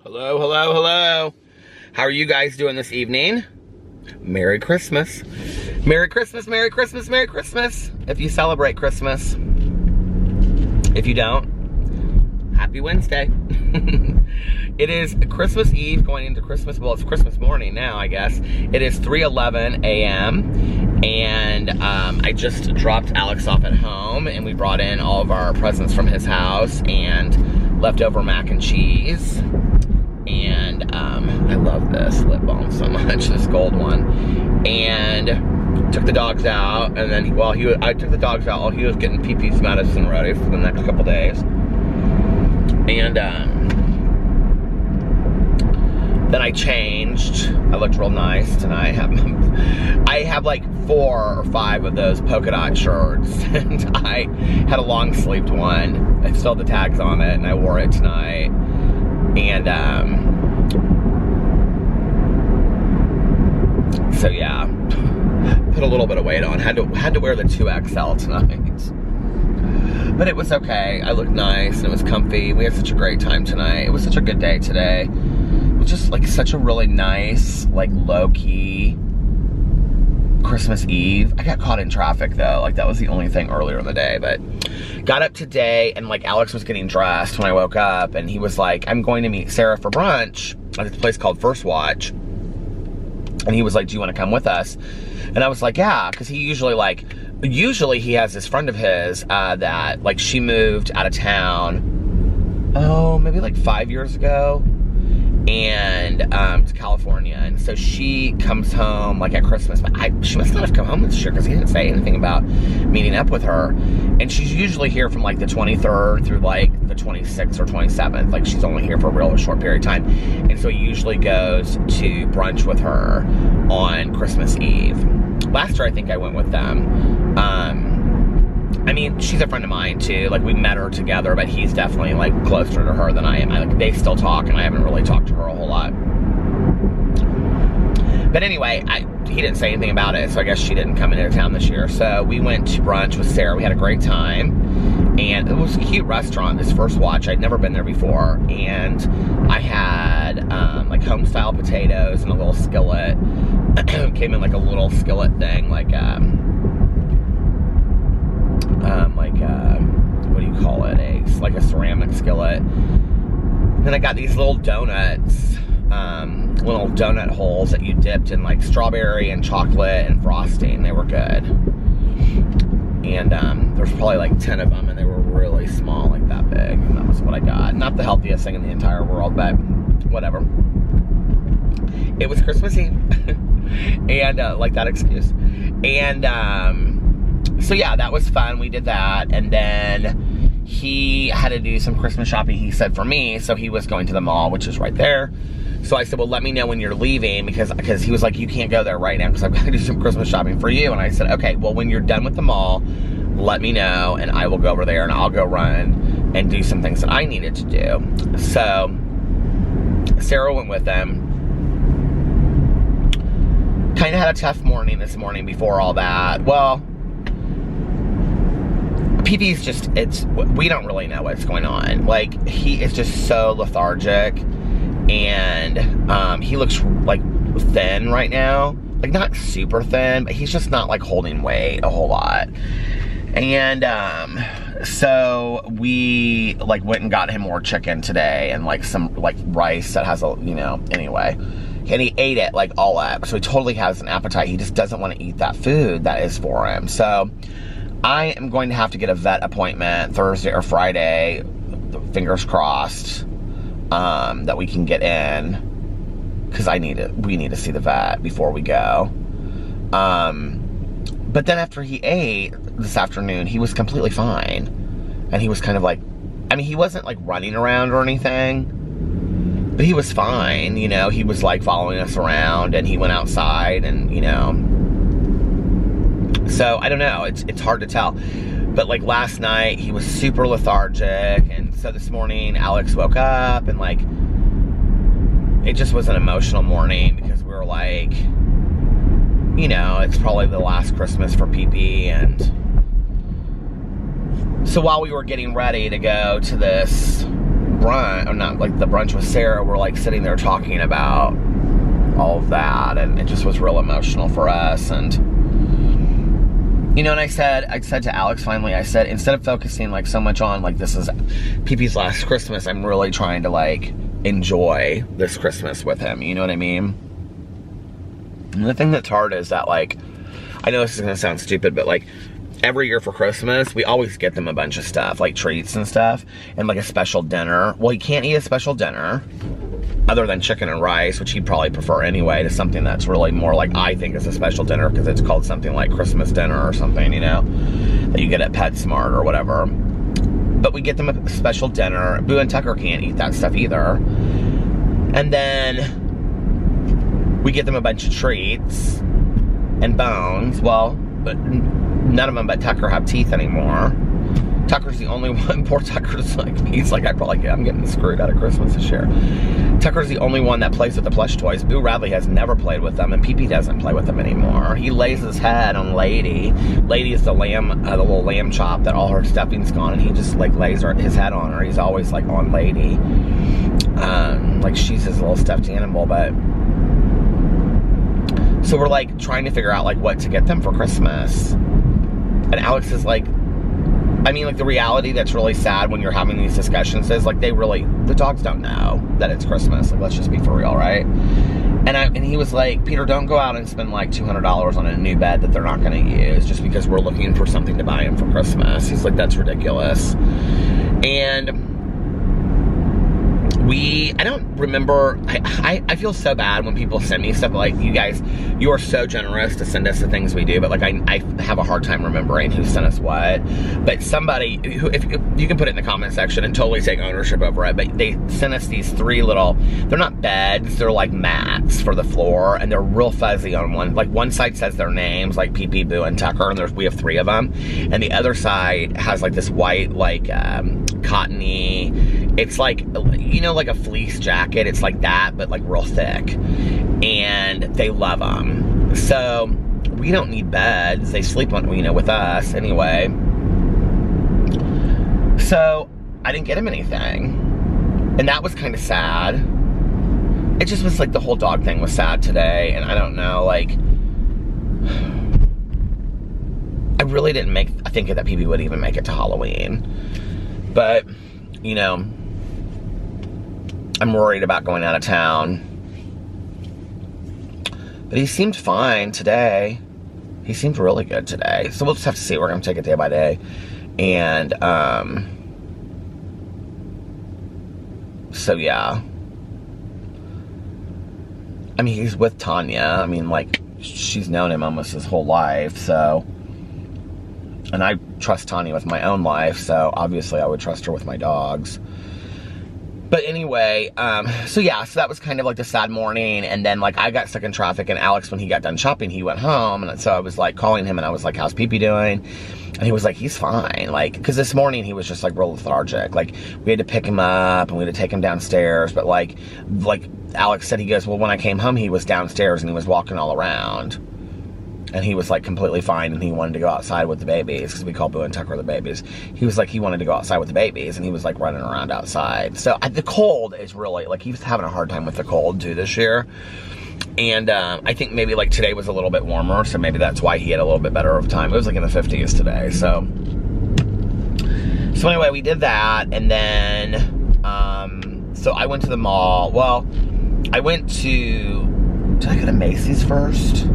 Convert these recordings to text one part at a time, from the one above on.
Hello, hello, hello. How are you guys doing this evening? Merry Christmas. Merry Christmas, Merry Christmas, Merry Christmas. If you celebrate Christmas. If you don't, happy Wednesday. It is Christmas Eve going into Christmas, well, it's Christmas morning now, I guess. It is 3:11 a.m. and I just dropped Alex off at home and we brought in all of our presents from his house and leftover mac and cheese. And I love this lip balm so much, this gold one. And took the dogs out, and then I took the dogs out while he was getting pee-pee's medicine ready for the next couple days. And then I changed. I looked real nice tonight. I have like 4 or 5 of those polka dot shirts, and I had a long sleeved one. I still had the tags on it, and I wore it tonight. And so yeah, put a little bit of weight on. Had to wear the 2XL tonight, but it was okay. I looked nice and it was comfy. We had such a great time tonight. It was such a good day today. It was just like such a really nice, like low-key Christmas Eve. I got caught in traffic though. Like that was the only thing earlier in the day, but got up today and like Alex was getting dressed when I woke up and he was like, I'm going to meet Sarah for brunch at this place called First Watch. And he was like, do you want to come with us? And I was like, yeah, because he usually he has this friend of his that like she moved out of town, maybe like 5 years ago, and to California, and so she comes home like at Christmas, but she must not have come home this year because he didn't say anything about meeting up with her. And she's usually here from like the 23rd through like the 26th or 27th. Like she's only here for a real short period of time, and so he usually goes to brunch with her on Christmas Eve. Last year I think I went with them. I mean, she's a friend of mine too. Like we met her together, but he's definitely like closer to her than I am. They still talk, and I haven't really talked to her a whole lot. But anyway, he didn't say anything about it, so I guess she didn't come into town this year. So we went to brunch with Sarah. We had a great time, and it was a cute restaurant, this First Watch. I'd never been there before, and I had like home style potatoes in a little skillet. Came in like a little skillet thing, like what do you call it? Like a ceramic skillet. Then I got these little donuts, little donut holes that you dipped in like strawberry and chocolate and frosting. They were good. And there's probably like 10 of them, and they were really small, like that big. And that was what I got. Not the healthiest thing in the entire world, but whatever. It was Christmas Eve. And like that excuse. And so yeah, that was fun. We did that, and then he had to do some Christmas shopping, he said, for me. So he was going to the mall, which is right there. So I said, well, let me know when you're leaving, because he was like, you can't go there right now because I've got to do some Christmas shopping for you. And I said, okay, well, when you're done with the mall, let me know, and I will go over there and I'll go run and do some things that I needed to do. So Sarah went with them. Kind of had a tough morning this morning before all that. Well, PP's just, we don't really know what's going on. Like, he is just so lethargic, and he looks like thin right now. Like, not super thin, but he's just not like holding weight a whole lot. And so we like went and got him more chicken today, and like some like rice that has a, anyway. And he ate it like all up. So he totally has an appetite. He just doesn't want to eat that food that is for him. So I am going to have to get a vet appointment Thursday or Friday, fingers crossed, that we can get in, because we need to see the vet before we go. But then after he ate this afternoon, he was completely fine. And he was kind of like, I mean, he wasn't like running around or anything, but he was fine, he was like following us around, and he went outside, and so I don't know, it's hard to tell. But like last night, he was super lethargic, and so this morning, Alex woke up, and like, it just was an emotional morning, because we were like, it's probably the last Christmas for PP, and so while we were getting ready to go to this brunch, or not like the brunch with Sarah, we're like sitting there talking about all of that, and it just was real emotional for us. And you know, and I said to Alex finally, I said, instead of focusing like so much on like this is PP's last Christmas, I'm really trying to like enjoy this Christmas with him, you know what I mean? And the thing that's hard is that, like, I know this is gonna sound stupid, but like every year for Christmas, we always get them a bunch of stuff, like treats and stuff, and like a special dinner. Well, he can't eat a special dinner other than chicken and rice, which he'd probably prefer anyway, to something that's really more like, I think is a special dinner, because it's called something like Christmas dinner or something, you know, that you get at PetSmart or whatever. But we get them a special dinner. Boo and Tucker can't eat that stuff either. And then we get them a bunch of treats and bones. Well, but none of them but Tucker have teeth anymore. Tucker's the only one. Poor Tucker's like, he's like, I'm getting screwed out of Christmas this year. Tucker's the only one that plays with the plush toys. Boo Radley has never played with them, and PP doesn't play with them anymore. He lays his head on Lady. Lady is the lamb, the little lamb chop that all her stuffing's gone, and he just like lays his head on her. He's always like on Lady. Like she's his little stuffed animal, but so we're like trying to figure out like what to get them for Christmas. And Alex is like, I mean, like the reality that's really sad when you're having these discussions is like the dogs don't know that it's Christmas. Like, let's just be for real, right? And he was like, Peter, don't go out and spend like $200 on a new bed that they're not going to use just because we're looking for something to buy him for Christmas. He's like, that's ridiculous. And I don't remember, I feel so bad when people send me stuff like, you guys, you are so generous to send us the things we do, but like I have a hard time remembering who sent us what. But somebody, who, if you can put it in the comment section and totally take ownership over it, but they sent us these 3 little, they're not beds, they're like mats for the floor, and they're real fuzzy on one. Like one side says their names, like PP, Boo, and Tucker, and we have 3 of them. And the other side has like this white, like cottony, it's like, you know, like a fleece jacket. It's like that, but like real thick. And they love them. So we don't need beds. They sleep on, you know, with us anyway. So I didn't get him anything. And that was kind of sad. It just was like the whole dog thing was sad today. And I don't know, like, I really didn't think that PP would even make it to Halloween. But, you know, I'm worried about going out of town. But he seemed fine today. He seemed really good today. So we'll just have to see. We're going to take it day by day. And, so yeah. I mean, he's with Tanya. I mean, like, she's known him almost his whole life, so. And I trust Tanya with my own life, so obviously I would trust her with my dogs. But anyway, so yeah, so that was kind of like the sad morning. And then like I got stuck in traffic, and Alex, when he got done shopping, he went home. And so I was like calling him, and I was like, how's PP doing? And he was like, he's fine. Like, cause this morning he was just like real lethargic. Like we had to pick him up and we had to take him downstairs. But like Alex said, he goes, well, when I came home, he was downstairs and he was walking all around. And he was like completely fine, and he wanted to go outside with the babies, because we call Boo and Tucker the babies. He was like, he wanted to go outside with the babies, and he was like running around outside. So the cold is really, like, he was having a hard time with the cold too this year. And I think maybe like today was a little bit warmer, so maybe that's why he had a little bit better of a time. It was like in the 50s today, so anyway, we did that. And then so I went to the mall. Well, I went to, did I go to Macy's first?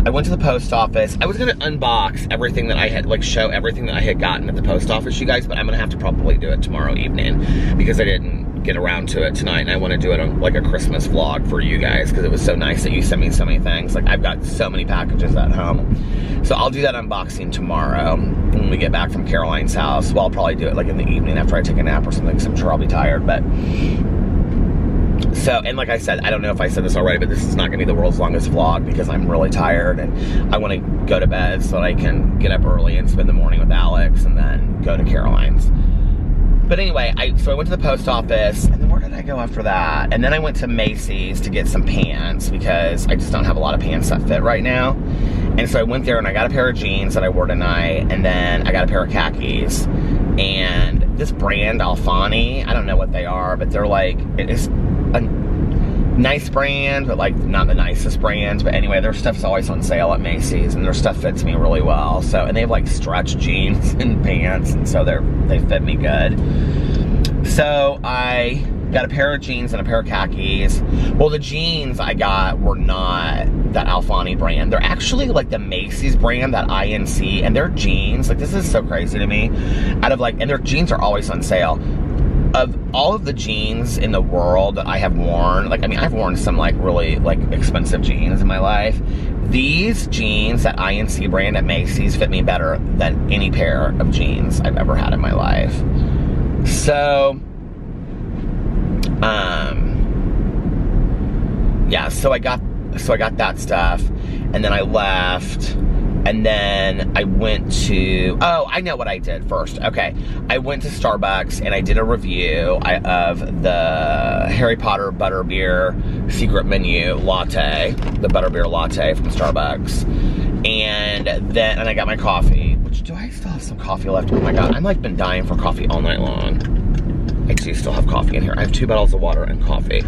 I went to the post office. I was gonna unbox everything that I had, like show everything that I had gotten at the post office, you guys, but I'm gonna have to probably do it tomorrow evening because I didn't get around to it tonight, and I wanna do it on like a Christmas vlog for you guys, because it was so nice that you sent me so many things. Like I've got so many packages at home. So I'll do that unboxing tomorrow when we get back from Caroline's house. Well, I'll probably do it like in the evening after I take a nap or something, because I'm sure I'll be tired, but. So, and like I said, I don't know if I said this already, but this is not going to be the world's longest vlog because I'm really tired and I want to go to bed so that I can get up early and spend the morning with Alex and then go to Caroline's. But anyway, so I went to the post office, and then where did I go after that? And then I went to Macy's to get some pants because I just don't have a lot of pants that fit right now. And so I went there and I got a pair of jeans that I wore tonight, and then I got a pair of khakis. And this brand, Alfani. I don't know what they are, but they're like, it's a nice brand, but like not the nicest brand. But anyway, their stuff's always on sale at Macy's, and their stuff fits me really well. So, and they have like stretch jeans and pants, and so they fit me good. So I got a pair of jeans and a pair of khakis. Well, the jeans I got were not that Alfani brand. They're actually like the Macy's brand, that INC, and their jeans, like this is so crazy to me. And their jeans are always on sale. Of all of the jeans in the world that I have worn, like, I mean, I've worn some like really like expensive jeans in my life. These jeans, that INC brand at Macy's, fit me better than any pair of jeans I've ever had in my life. So, yeah, so I got that stuff, and then I left, and then I went to, oh, I know what I did first. Okay, I went to Starbucks, and I did a review of the Harry Potter Butterbeer Secret Menu Latte, the Butterbeer Latte from Starbucks, and I got my coffee, which, do I still have some coffee left? Oh my God, I've like been dying for coffee all night long. I do still have coffee in here. I have 2 bottles of water and coffee.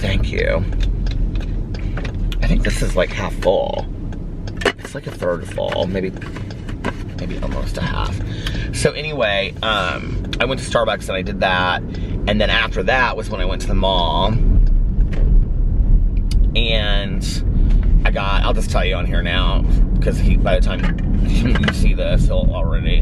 Thank you. I think this is like half full. It's like a third full, maybe almost a half. So anyway, I went to Starbucks and I did that. And then after that was when I went to the mall. And I'll just tell you on here now, because by the time you see this, he'll already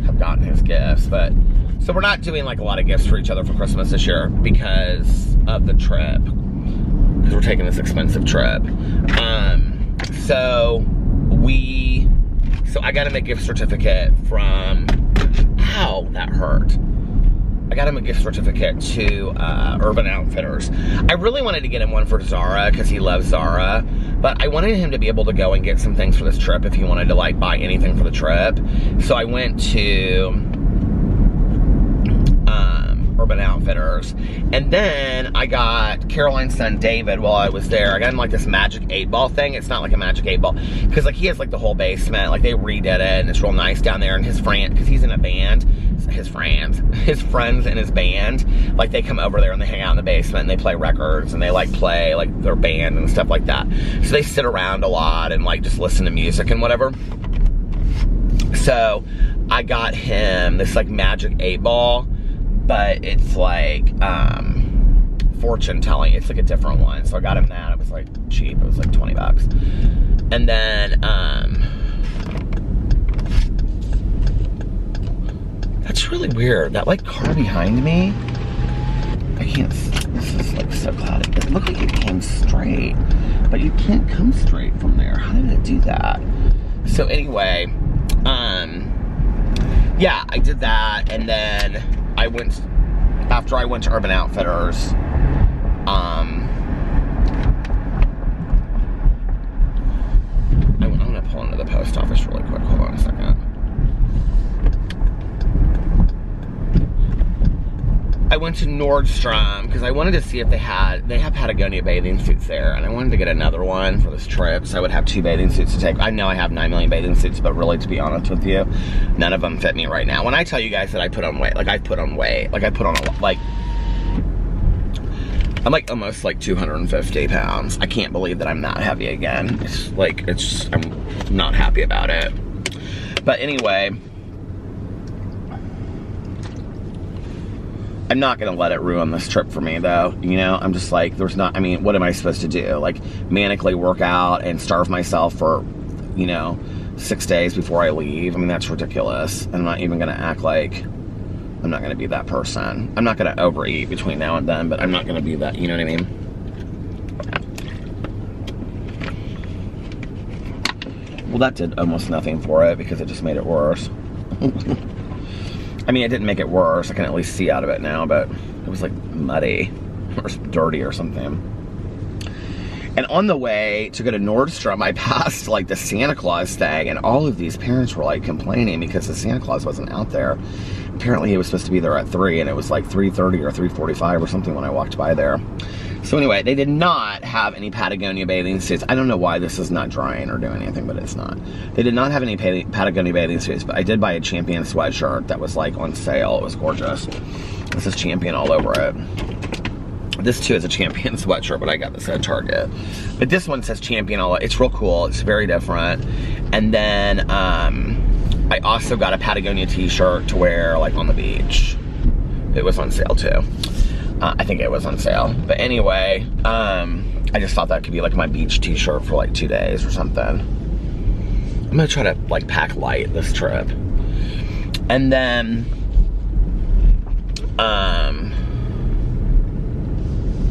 have gotten his gifts. But so we're not doing like a lot of gifts for each other for Christmas this year because of the trip, because we're taking this expensive trip. So I got him a gift certificate from, ow, that hurt. I got him a gift certificate to Urban Outfitters. I really wanted to get him one for Zara because he loves Zara, but I wanted him to be able to go and get some things for this trip if he wanted to like buy anything for the trip. So I went to Urban Outfitters, and then I got Caroline's son David while I was there. I got him like this magic 8-ball thing. It's not like a magic 8-ball because like he has like the whole basement, like they redid it, and it's real nice down there. And his friend, because he's in a band, his friends in his band, like they come over there and they hang out in the basement and they play records and they like play like their band and stuff like that. So they sit around a lot and like just listen to music and whatever. So I got him this like magic 8-ball, but it's like fortune telling. It's like a different one. So I got him that. It was like cheap. It was like 20 bucks. And then that's really weird. That like car behind me, I can't, this is like so cloudy. It looked like it came straight, but you can't come straight from there. How did it do that? So anyway, yeah, I did that, and then after I went to Urban Outfitters, I'm gonna pull into the post office really quick. Hold on a second. I went to Nordstrom because I wanted to see if they have Patagonia bathing suits there, and I wanted to get another one for this trip, so I would have 2 bathing suits to take. I know I have 9 million bathing suits, but really, to be honest with you, none of them fit me right now. When I tell you guys that I put on weight, like I put on weight, like I put on I'm like almost like 250 pounds. I can't believe that I'm not heavy again. I'm not happy about it. But anyway, I'm not gonna let it ruin this trip for me though, you know? I'm just like, I mean, what am I supposed to do? Like, manically work out and starve myself for, 6 days before I leave? I mean, that's ridiculous. And I'm not even gonna act like I'm not gonna be that person. I'm not gonna overeat between now and then, but I'm not gonna be that, you know what I mean? Well, that did almost nothing for it because it just made it worse. I mean, it didn't make it worse. I can at least see out of it now, but it was like muddy or dirty or something. And on the way to go to Nordstrom, I passed like the Santa Claus thing, and all of these parents were like complaining because the Santa Claus wasn't out there. Apparently he was supposed to be there at 3, and it was like 3:30 or 3:45 or something when I walked by there. So anyway, they did not have any Patagonia bathing suits. I don't know why this is not drying or doing anything, but it's not. They did not have any Patagonia bathing suits, but I did buy a Champion sweatshirt that was like on sale. It was gorgeous. This is Champion all over it. This too is a Champion sweatshirt, but I got this at Target. But this one says Champion all over. It's real cool. It's very different. And then I also got a Patagonia t-shirt to wear like on the beach. It was on sale too. I think it was on sale. But anyway, I just thought that could be like my beach t-shirt for like 2 days or something. I'm gonna try to like pack light this trip. And then,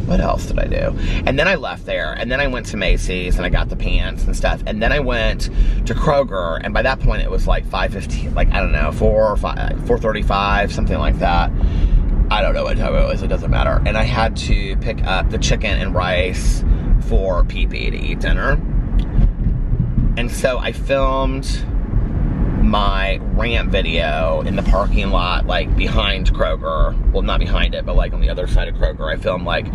what else did I do? And then I left there, and then I went to Macy's, and I got the pants and stuff, and then I went to Kroger, and by that point it was like 5:15, like, I don't know, 4 or 5, 4:35, something like that. I don't know what time it was, it doesn't matter. And I had to pick up the chicken and rice for Pee-Pee to eat dinner. And so I filmed my rant video in the parking lot, like behind Kroger. Well, not behind it, but like on the other side of Kroger. I filmed like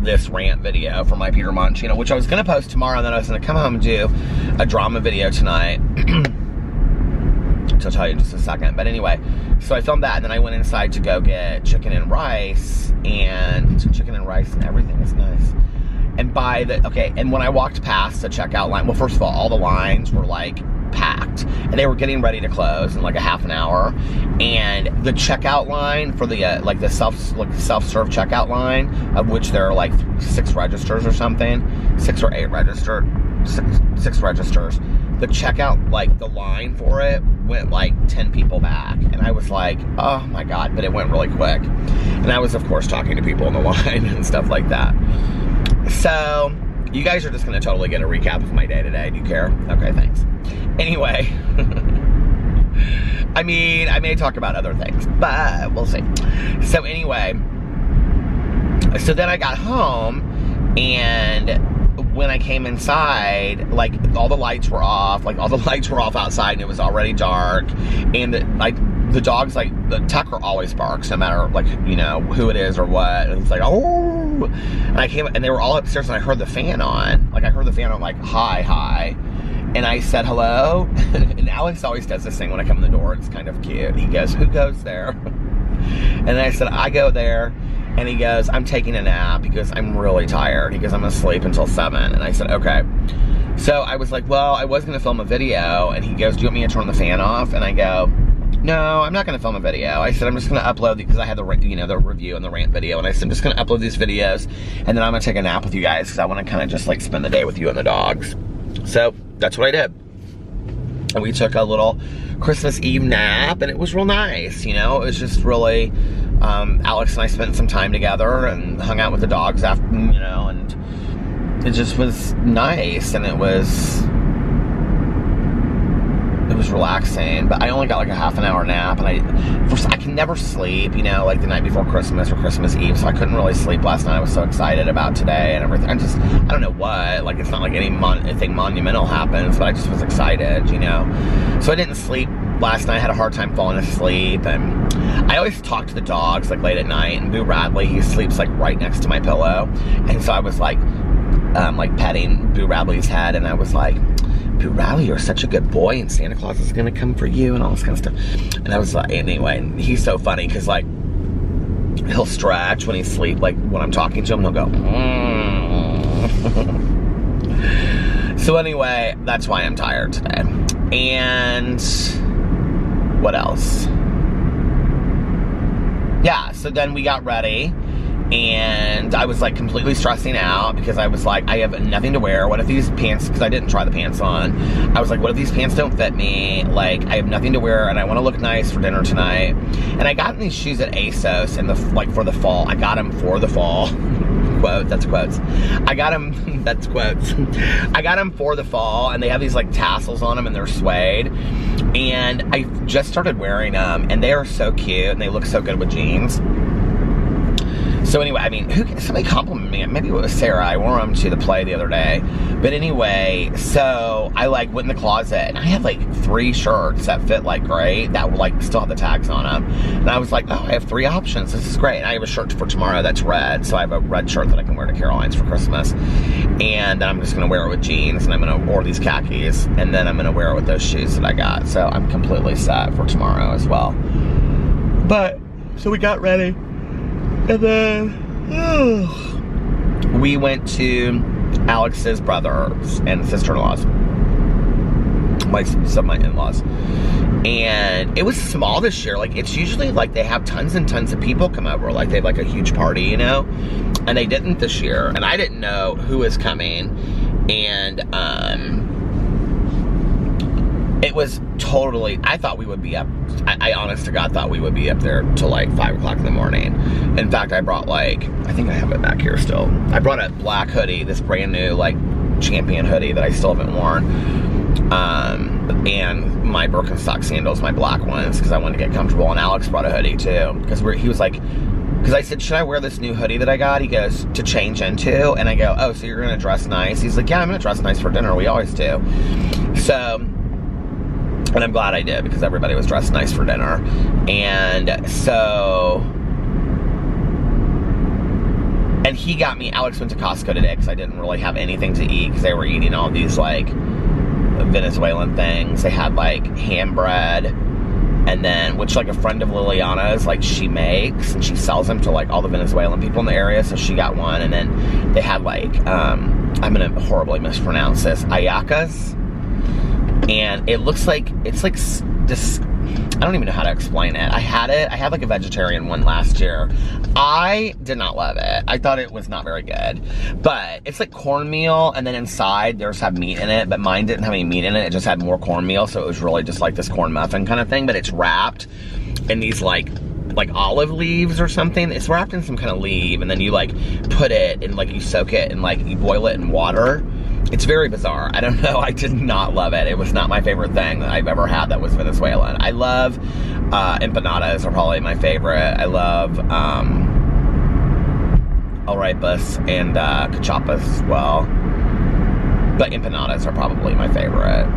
this rant video for my Peter Monn channel, which I was gonna post tomorrow, and then I was gonna come home and do a drama video tonight. Which I'll tell you in just a second. But anyway, so I filmed that, and then I went inside to go get chicken and rice, and everything is nice. And and when I walked past the checkout line, well, first of all the lines were like packed, and they were getting ready to close in like a half an hour. And the checkout line for the like the self-serve checkout line, of which there are like 6 registers or something, 6 or 8 registers. The checkout, like the line for it went like 10 people back, and I was like, oh my god, but it went really quick. And I was of course talking to people in the line and stuff like that. So you guys are just gonna totally get a recap of my day today. Do you care? Okay, thanks. Anyway, I mean, I may talk about other things, but we'll see. So anyway, so then I got home, and when I came inside, like all the lights were off, outside, and it was already dark. And the dogs, like Tucker always barks, no matter like, you know, who it is or what. And it's like, oh, and I came, and they were all upstairs, and I heard the fan on, like hi. And I said hello. And Alex always does this thing when I come in the door. It's kind of cute. He goes, who goes there? And I said, I go there. And he goes, I'm taking a nap. He goes, I'm really tired. He goes, I'm gonna sleep until 7. And I said, okay. So I was like, well, I was gonna film a video. And he goes, do you want me to turn the fan off? And I go, no, I'm not gonna film a video. I said, I'm just gonna upload, because I had the review and the rant video. And I said, I'm just gonna upload these videos, and then I'm gonna take a nap with you guys, because I wanna kind of just like spend the day with you and the dogs. So that's what I did. And we took a little Christmas Eve nap, and it was real nice, you know? It was just really, Alex and I spent some time together and hung out with the dogs after, you know, and it just was nice, and it was relaxing. But I only got like a half an hour nap, and I can never sleep, you know, like the night before Christmas or Christmas Eve, so I couldn't really sleep last night. I was so excited about today and everything. I don't know what, like it's not like anything monumental happens, but I just was excited, you know. So I didn't sleep last night. I had a hard time falling asleep, and I always talk to the dogs like late at night, and Boo Radley, he sleeps like right next to my pillow. And so I was like petting Boo Radley's head, and I was like, Boo Radley, you're such a good boy, and Santa Claus is gonna come for you, and all this kind of stuff. And I was like, anyway, and he's so funny, because like he'll stretch when he's asleep, like when I'm talking to him, he'll go So anyway, that's why I'm tired today. And what else? Yeah, so then we got ready, and I was like completely stressing out, because I was like, I have nothing to wear. What if these pants, because I didn't try the pants on, I was like, what if these pants don't fit me? Like, I have nothing to wear, and I want to look nice for dinner tonight. And I got these shoes at ASOS, and for the fall. I got them for the fall. Quote, that's quotes. I got them, that's quotes. I got them for the fall, and they have these like tassels on them, and they're suede. And I just started wearing them, and they are so cute, and they look so good with jeans. So anyway, I mean, somebody complimented me. Maybe it was Sarah. I wore them to the play the other day. But anyway, so I like went in the closet and I had like 3 shirts that fit like great that were like still have the tags on them. And I was like, oh, I have 3 options. This is great. And I have a shirt for tomorrow that's red. So I have a red shirt that I can wear to Caroline's for Christmas. And then I'm just gonna wear it with jeans and I'm gonna wear these khakis. And then I'm gonna wear it with those shoes that I got. So I'm completely set for tomorrow as well. But, so we got ready. And then, we went to Alex's brothers and sister-in-laws. Some of my in-laws. And it was small this year. Like, it's usually like they have tons and tons of people come over. Like, they have like a huge party, you know? And they didn't this year. And I didn't know who was coming. And, it was totally, I thought we would be up, I honest to God thought we would be up there till like 5 o'clock in the morning. In fact, I brought like, I think I have it back here still. I brought a black hoodie, this brand new like Champion hoodie that I still haven't worn. And my Birkenstock sandals, my black ones, because I wanted to get comfortable. And Alex brought a hoodie too, because he was like, because I said, should I wear this new hoodie that I got? He goes, to change into? And I go, oh, so you're gonna dress nice? He's like, yeah, I'm gonna dress nice for dinner, we always do. So, and I'm glad I did, because everybody was dressed nice for dinner. And so, and he got me, Alex went to Costco today because I didn't really have anything to eat, because they were eating all these like Venezuelan things. They had like ham bread, and then, which like a friend of Liliana's, like she makes, and she sells them to like all the Venezuelan people in the area, so she got one. And then they had like, I'm gonna horribly mispronounce this, ayacas. And it looks like, it's like this, I don't even know how to explain it. I had like a vegetarian one last year. I did not love it. I thought it was not very good. But it's like cornmeal, and then inside there's have meat in it, but mine didn't have any meat in it. It just had more cornmeal, so it was really just like this corn muffin kind of thing, but it's wrapped in these like olive leaves or something. It's wrapped in some kind of leaf, and then you like put it and like you soak it and like you boil it in water. It's very bizarre. I don't know. I did not love it. It was not my favorite thing that I've ever had that was Venezuelan. I love empanadas are probably my favorite. I love arepas and cachapas as well. But empanadas are probably my favorite.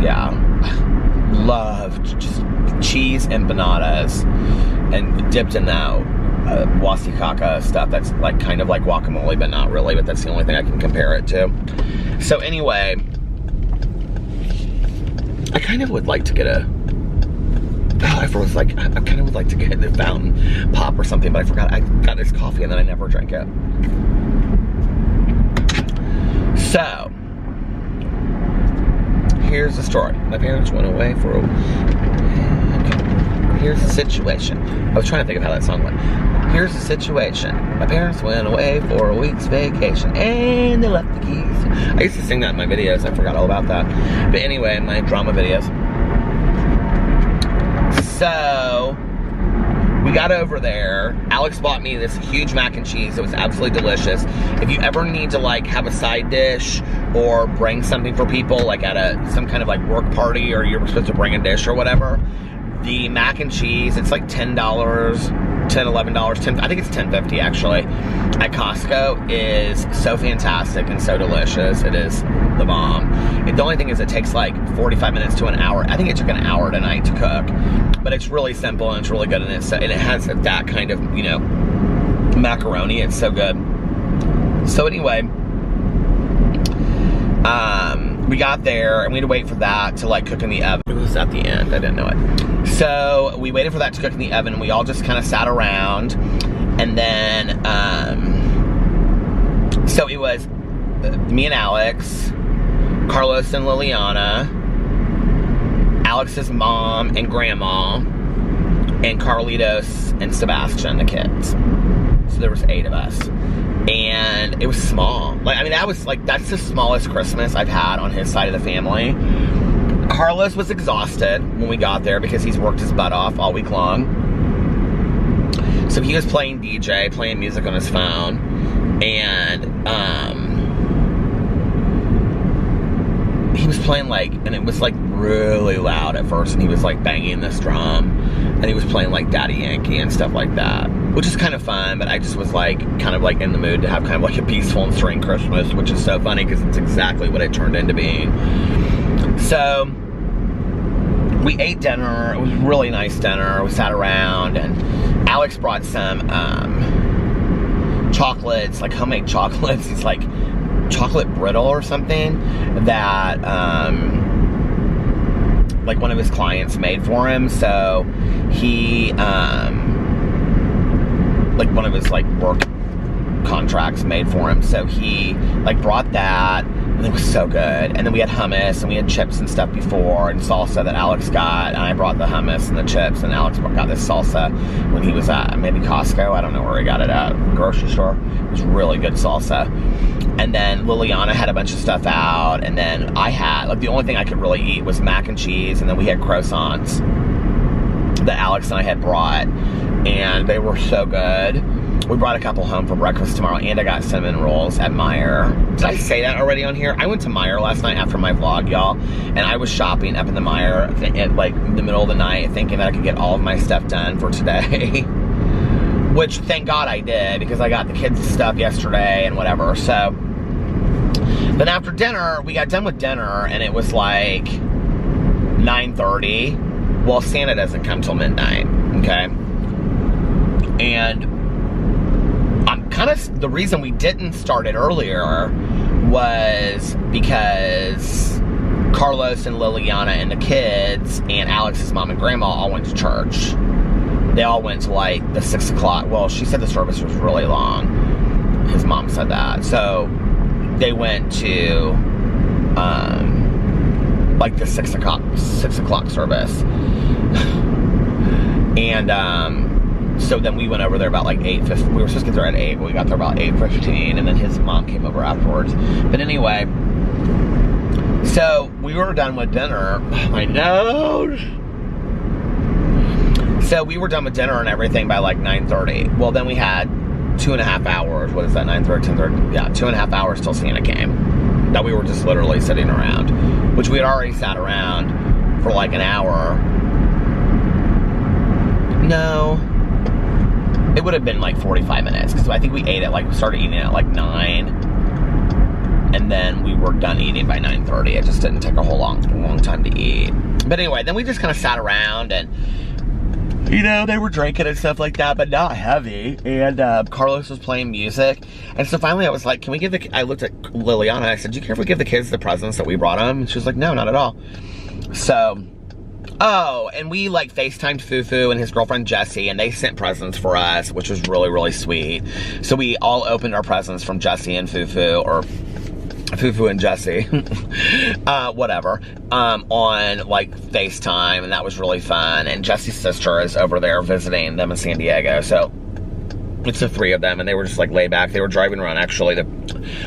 Yeah. Loved just cheese empanadas and dipped in that Huastecaca stuff that's like kind of like guacamole, but not really, but that's the only thing I can compare it to. So anyway, I kind of would like to get a, I was like, I kind of would like to get the fountain pop or something, but I forgot I got this coffee and then I never drank it. So, here's the story. My parents went away for a, here's the situation. I was trying to think of how that song went. Here's the situation. My parents went away for a week's vacation and they left the keys. I used to sing that in my videos. I forgot all about that. But anyway, in my drama videos. So, we got over there. Alex bought me this huge mac and cheese. It was absolutely delicious. If you ever need to like have a side dish or bring something for people like at some kind of like work party, or you're supposed to bring a dish or whatever, the mac and cheese, it's like $10, $11, I think it's $10.50 actually, at Costco, is so fantastic and so delicious. It is the bomb. The only thing is it takes like 45 minutes to an hour. I think it took an hour tonight to cook, but it's really simple and it's really good, and it has that kind of, you know, macaroni. It's so good. So anyway, we got there and we had to wait for that to like cook in the oven. It was at the end, I didn't know it. So we waited for that to cook in the oven and we all just kind of sat around. And then, so it was me and Alex, Carlos and Liliana, Alex's mom and grandma, and Carlitos and Sebastian, the kids. So there was 8 of us. And it was small. Like, I mean, that's the smallest Christmas I've had on his side of the family. Carlos was exhausted when we got there because he's worked his butt off all week long. So he was playing DJ, playing music on his phone. And, he was playing like, and it was like really loud at first, and he was like banging this drum, and he was playing like Daddy Yankee and stuff like that, which is kind of fun, but I just was like, kind of like in the mood to have kind of like a peaceful and serene Christmas, which is so funny because it's exactly what it turned into being. So, we ate dinner. It was a really nice dinner. We sat around, and Alex brought some chocolates, like homemade chocolates. It's like chocolate brittle or something that like one of his clients made for him. So he like one of his like work contracts made for him. So he like brought that, and it was so good. And then we had hummus, and we had chips and stuff before, and salsa that Alex got, and I brought the hummus and the chips, and Alex got this salsa when he was at maybe Costco. I don't know where he got it at, grocery store. It was really good salsa. And then Liliana had a bunch of stuff out, and then I had, like, the only thing I could really eat was mac and cheese, and then we had croissants that Alex and I had brought, and they were so good. We brought a couple home for breakfast tomorrow, and I got cinnamon rolls at Meijer. Did I say that already on here? I went to Meijer last night after my vlog, y'all, and I was shopping up in the Meijer at, like, the middle of the night, thinking that I could get all of my stuff done for today. Which, thank God I did, because I got the kids' stuff yesterday and whatever, so. Then after dinner, we got done with dinner, and it was like 9:30. Well, Santa doesn't come till midnight, okay? And I'm kind of, the reason we didn't start it earlier was because Carlos and Liliana and the kids and Alex's mom and grandma all went to church. They all went to like the 6 o'clock. Well, she said the service was really long. His mom said that. So they went to like the 6 o'clock service. And so then we went over there about like 8:50. We were supposed to get there at 8, but we got there about 8:15, and then his mom came over afterwards. But anyway, so we were done with dinner. My nose. So we were done with dinner and everything by like 9:30. Well, then we had 2.5 hours. What is that, 9:30, 10:30? Yeah, 2.5 hours till Santa came. That we were just literally sitting around, which we had already sat around for like an hour. No, it would have been like 45 minutes, because I think we ate at like, we started eating at like 9, and then we were done eating by 9:30. It just didn't take a whole long time to eat. But anyway, then we just kind of sat around, and you know, they were drinking and stuff like that, but not heavy. And Carlos was playing music. And so finally I was like, can we give the, I looked at Liliana and I said, do you care if we give the kids the presents that we brought them? And she was like, no, not at all. So, oh, and we like FaceTimed Fufu and his girlfriend Jessie, and they sent presents for us, which was really, really sweet. So we all opened our presents from Jessie and Fufu, or Fufu and Jessie, whatever, on like FaceTime, and that was really fun. And Jessie's sister is over there visiting them in San Diego, so it's the 3 of them, and they were just like laid back. They were driving around, actually.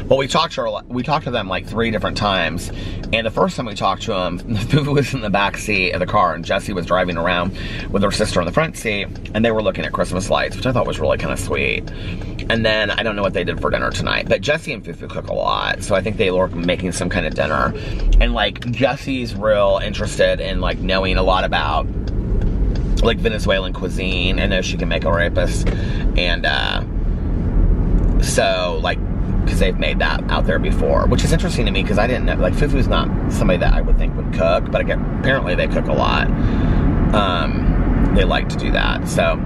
Well, we talked to them like 3 different times, and the first time we talked to them, Fufu was in the back seat of the car, and Jessie was driving around with her sister in the front seat, and they were looking at Christmas lights, which I thought was really kind of sweet. And then I don't know what they did for dinner tonight, but Jessie and Fufu cook a lot, so I think they were making some kind of dinner. And like Jessie's real interested in like knowing a lot about like Venezuelan cuisine. I know she can make arepas, and so like, because they've made that out there before, which is interesting to me because I didn't know, like Fufu's not somebody that I would think would cook, but apparently they cook a lot. They like to do that. So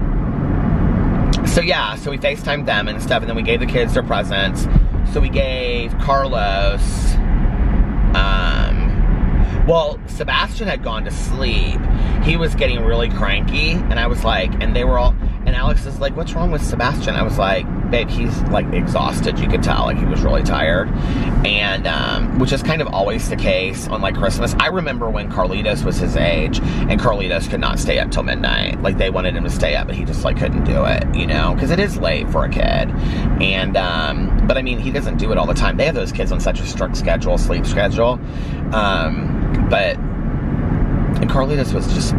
yeah, so we FaceTimed them and stuff, and then we gave the kids their presents. So we gave Carlos, well, Sebastian had gone to sleep. He was getting really cranky, and I was like, and they were all, and Alex is like, what's wrong with Sebastian? I was like, babe, he's like exhausted. You could tell, like he was really tired. And, which is kind of always the case on like Christmas. I remember when Carlitos was his age, and Carlitos could not stay up till midnight. Like they wanted him to stay up, but he just like couldn't do it, you know, because it is late for a kid. And, but I mean, he doesn't do it all the time. They have those kids on such a strict schedule, sleep schedule. And Carlitos was just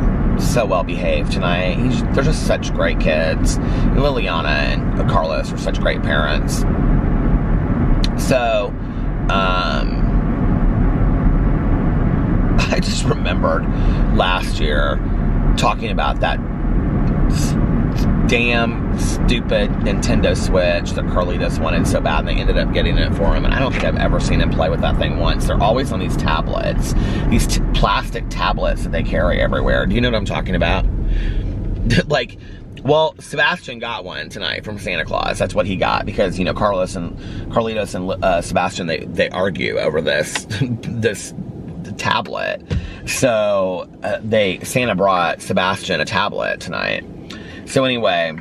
so well behaved tonight. They're just such great kids. And Liliana and Carlos are such great parents. So, I just remembered last year talking about that damn stupid Nintendo Switch that Carlitos wanted so bad, and they ended up getting it for him. And I don't think I've ever seen him play with that thing once. They're always on these tablets, these plastic tablets that they carry everywhere. Do you know what I'm talking about? Like, well, Sebastian got one tonight from Santa Claus. That's what he got, because, you know, Carlitos and Sebastian, they argue over this this tablet. So Santa brought Sebastian a tablet tonight. So anyway,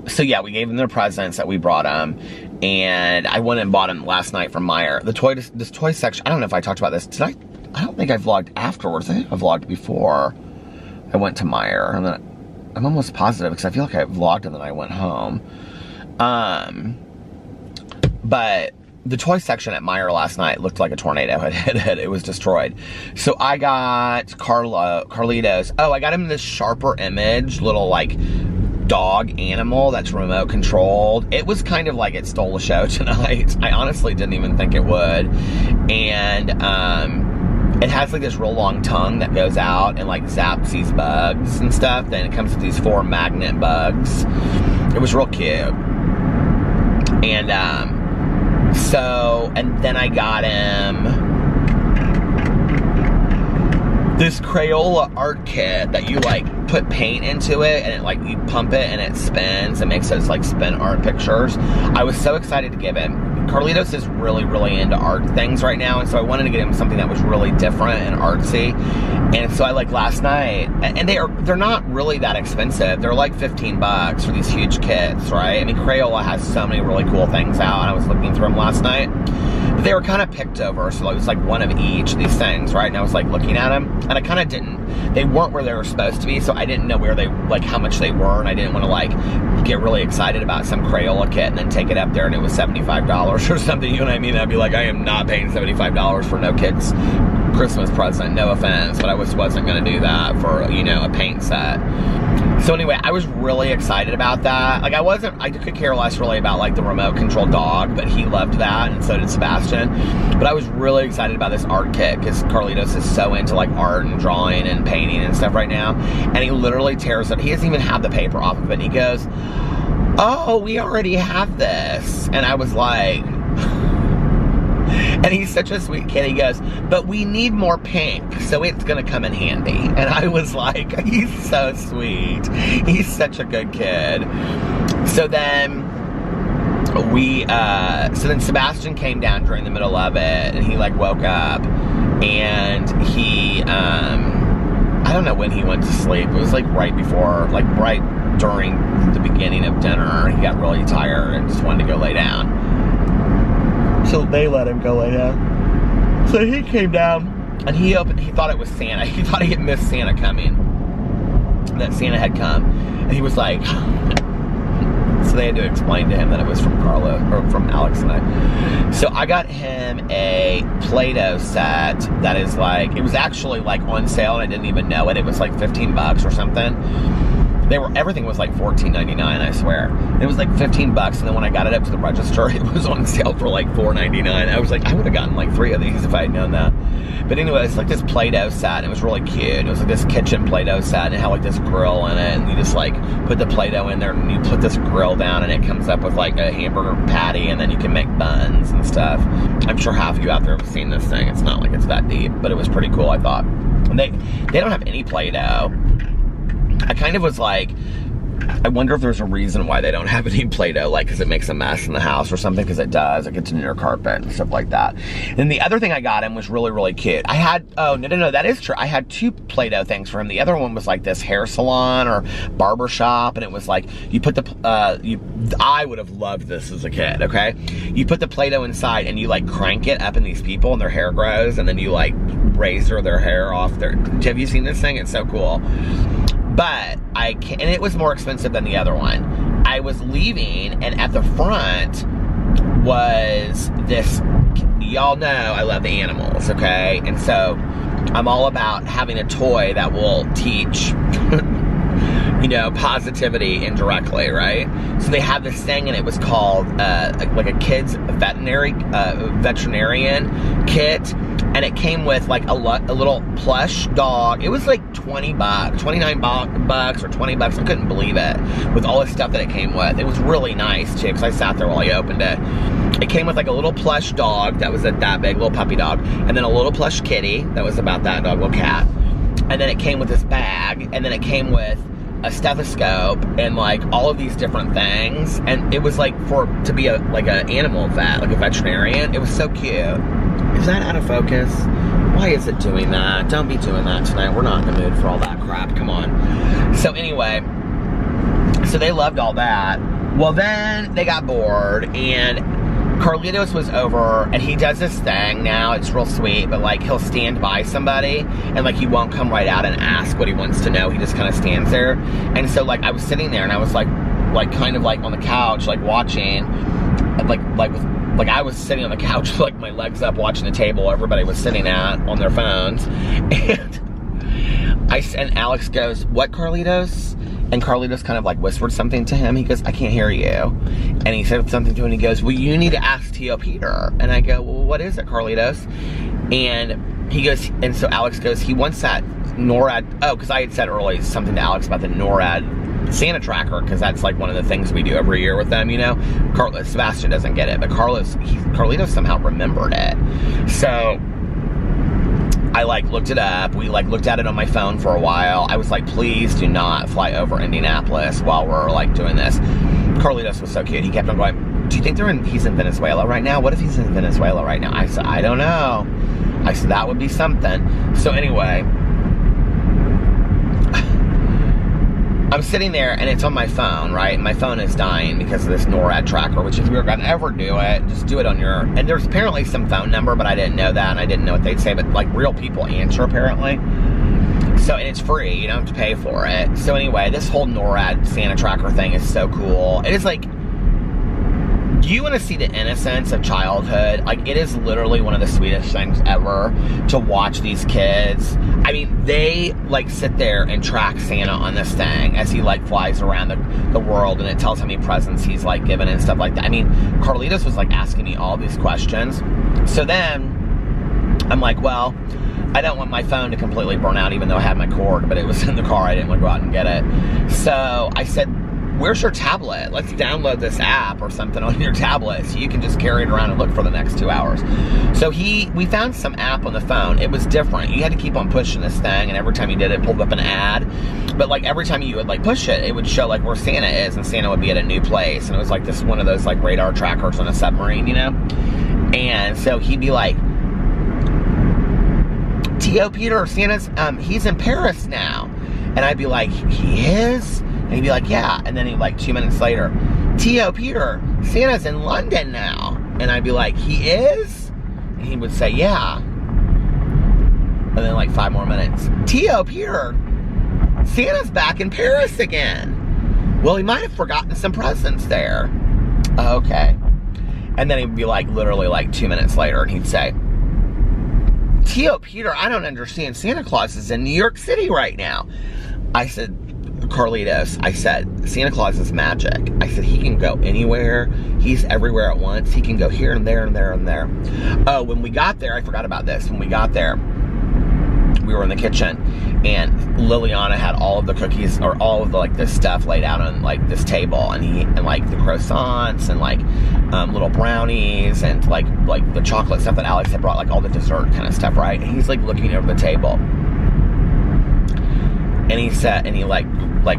so yeah, we gave them their presents that we brought them, and I went and bought them last night from Meijer. This toy section, I don't know if I talked about this. Did I? I don't think I vlogged afterwards. I think I vlogged before I went to Meijer, and then I'm almost positive because I feel like I vlogged and then I went home. But the toy section at Meijer last night looked like a tornado had hit it. It was destroyed. So I got Carlitos. Oh, I got him this Sharper Image little like dog animal that's remote controlled. It was kind of like it stole the show tonight. I honestly didn't even think it would. And it has like this real long tongue that goes out and like zaps these bugs and stuff. Then it comes with these 4 magnet bugs. It was real cute. And and then I got him this Crayola art kit that you like put paint into it, and it like you pump it and it spins and makes those like spin art pictures. I was so excited to give him. Carlitos is really, really into art things right now, and so I wanted to get him something that was really different and artsy. And so I like last night, and they're not really that expensive. They're like $15 for these huge kits, right? I mean, Crayola has so many really cool things out, and I was looking through them last night. But they were kind of picked over, so it was like one of each of these things, right? And I was like looking at them, and I kind of they weren't where they were supposed to be, so I didn't know where they, like how much they were, and I didn't want to like get really excited about some Crayola kit and then take it up there and it was $75 or something, you know what I mean? I'd be like, I am not paying $75 for no kid's Christmas present, no offense, but I wasn't going to do that for, you know, a paint set. So anyway, I was really excited about that. Like I could care less really about like the remote control dog, but he loved that, and so did Sebastian. But I was really excited about this art kit because Carlitos is so into like art and drawing and painting and stuff right now. And he literally tears it. He doesn't even have the paper off of it. He goes, "Oh, we already have this." And I was like, and he's such a sweet kid. He goes, "But we need more pink, so it's gonna come in handy." And I was like, he's so sweet. He's such a good kid. So then Sebastian came down during the middle of it, and he like woke up, and he, I don't know when he went to sleep. It was like right before, like right during the beginning of dinner. He got really tired and just wanted to go lay down. So they let him go lay down. So he came down, and he thought it was Santa. He thought he had missed Santa coming, that Santa had come, and he was like, so they had to explain to him that it was from from Alex and I. So I got him a Play-Doh set that is like, it was actually like on sale, and I didn't even know it. It was like $15 or something. Everything was like $14.99, I swear. It was like $15, and then when I got it up to the register, it was on sale for like $4.99. I was like, I would have gotten like 3 of these if I had known that. But anyway, it's like this Play-Doh set. It was really cute. It was like this kitchen Play-Doh set, and it had like this grill in it, and you just like put the Play-Doh in there, and you put this grill down, and it comes up with like a hamburger patty, and then you can make buns and stuff. I'm sure half of you out there have seen this thing. It's not like it's that deep, but it was pretty cool, I thought. And they don't have any Play-Doh. I kind of was like, I wonder if there's a reason why they don't have any Play-Doh, like because it makes a mess in the house or something, because it does. It gets into your carpet and stuff like that. And the other thing I got him was really, really cute. I had, oh, no, that is true. I had 2 Play-Doh things for him. The other one was like this hair salon or barber shop, and it was like, you put the, I would have loved this as a kid, okay? You put the Play-Doh inside, and you like crank it up in these people, and their hair grows, and then you like razor their hair off their, have you seen this thing? It's so cool. But and it was more expensive than the other one. I was leaving, and at the front was this, y'all know I love the animals, okay? And so I'm all about having a toy that will teach you know, positivity indirectly, right? So they had this thing, and it was called like a kid's veterinarian kit, and it came with like a little plush dog. It was like $20, $29 or $20. I couldn't believe it, with all the stuff that it came with. It was really nice too, because I sat there while he opened it. It came with like a little plush dog that was that big, little puppy dog, and then a little plush kitty that was about that dog, little cat. And then it came with this bag, and then it came with a stethoscope and like all of these different things. And it was like to be like an animal vet, like a veterinarian. It was so cute. Is that out of focus? Why is it doing that? Don't be doing that tonight. We're not in the mood for all that crap. Come on. So anyway, so they loved all that. Well, then they got bored, and Carlitos was over, and he does this thing now. It's real sweet, but like he'll stand by somebody, and like he won't come right out and ask what he wants to know. He just kind of stands there. And so like I was sitting there, and I was like kind of like on the couch, like watching, like I was sitting on the couch with like my legs up, watching the table everybody was sitting at on their phones. And Alex goes, "What, Carlitos?" And Carlitos kind of like whispered something to him. He goes, "I can't hear you." And he said something to him, and he goes, "Well, you need to ask Tio Peter." And I go, "Well, what is it, Carlitos?" And he goes, and so Alex goes, he wants that NORAD, because I had said earlier something to Alex about the NORAD Santa tracker, because that's like one of the things we do every year with them, you know. Sebastian doesn't get it, but Carlitos somehow remembered it. So I like looked it up. We like looked at it on my phone for a while. I was like, please do not fly over Indianapolis while we're like doing this. Carlitos was so cute. He kept on going, "Do you think he's in Venezuela right now? What if he's in Venezuela right now?" I said, "I don't know." I said, "That would be something." So anyway, I'm sitting there, and it's on my phone, right? My phone is dying because of this NORAD tracker, which if we were gonna ever do it, just do it on your, and there's apparently some phone number, but I didn't know that, and I didn't know what they'd say, but like real people answer apparently. So, and it's free, you don't have to pay for it. So anyway, this whole NORAD Santa tracker thing is so cool. It is like, do you want to see the innocence of childhood? Like, it is literally one of the sweetest things ever to watch these kids. I mean, they like sit there and track Santa on this thing as he like flies around the world, and it tells how many presents he's like given and stuff like that. I mean, Carlitos was like asking me all these questions. So then I'm like, well, I don't want my phone to completely burn out, even though I had my cord, but it was in the car. I didn't want to go out and get it. So I said, "Where's your tablet? Let's download this app or something on your tablet so you can just carry it around and look for the next 2 hours." So we found some app on the phone. It was different. You had to keep on pushing this thing, and every time you did it, pulled up an ad. But like every time you would like push it, it would show like where Santa is, and Santa would be at a new place. And it was like this one of those like radar trackers on a submarine, you know? And so he'd be like, "Tio Peter, Santa's, he's in Paris now." And I'd be like, "He is?" And he'd be like, "Yeah." And then he'd like 2 minutes later, "Tio Peter, Santa's in London now." And I'd be like, "He is?" And he would say, "Yeah." And then like 5 more minutes, "Tio Peter, Santa's back in Paris again." "Well, he might have forgotten some presents there." "Okay." And then he'd be like, literally like 2 minutes later, and he'd say, "Tio Peter, I don't understand. Santa Claus is in New York City right now." I said, "Carlitos," I said, "Santa Claus is magic." I said, "He can go anywhere. He's everywhere at once. He can go here and there and there and there." Oh, when we got there, I forgot about this. When we got there, we were in the kitchen, and Liliana had all of the cookies, or all of the like this stuff laid out on like this table, and like the croissants and like little brownies and like the chocolate stuff that Alex had brought, like all the dessert kind of stuff, right? And he's like looking over the table, and he said, and he like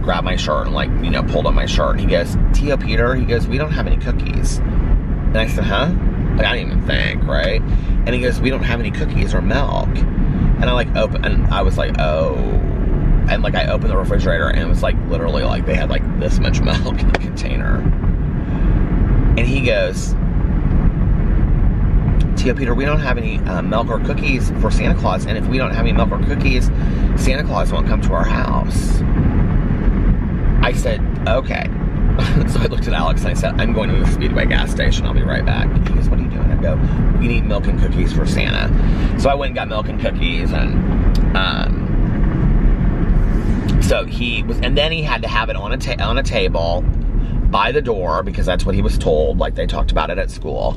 grabbed my shirt and like, you know, pulled on my shirt, and he goes, "Tio Peter," he goes, "we don't have any cookies." And I said, "Huh?" Like, I didn't even think, right? And he goes, "We don't have any cookies or milk." And I like opened, and I was like, oh. And like I opened the refrigerator, and it was like literally like they had like this much milk in the container. And he goes, "Tio Peter, we don't have any milk or cookies for Santa Claus, and if we don't have any milk or cookies, Santa Claus won't come to our house." I said, "Okay." So I looked at Alex and I said, "I'm going to the Speedway gas station. I'll be right back." He goes, "What are you doing?" I go, "We need milk and cookies for Santa." So I went and got milk and cookies, and So and then he had to have it on a table by the door, because that's what he was told, like they talked about it at school.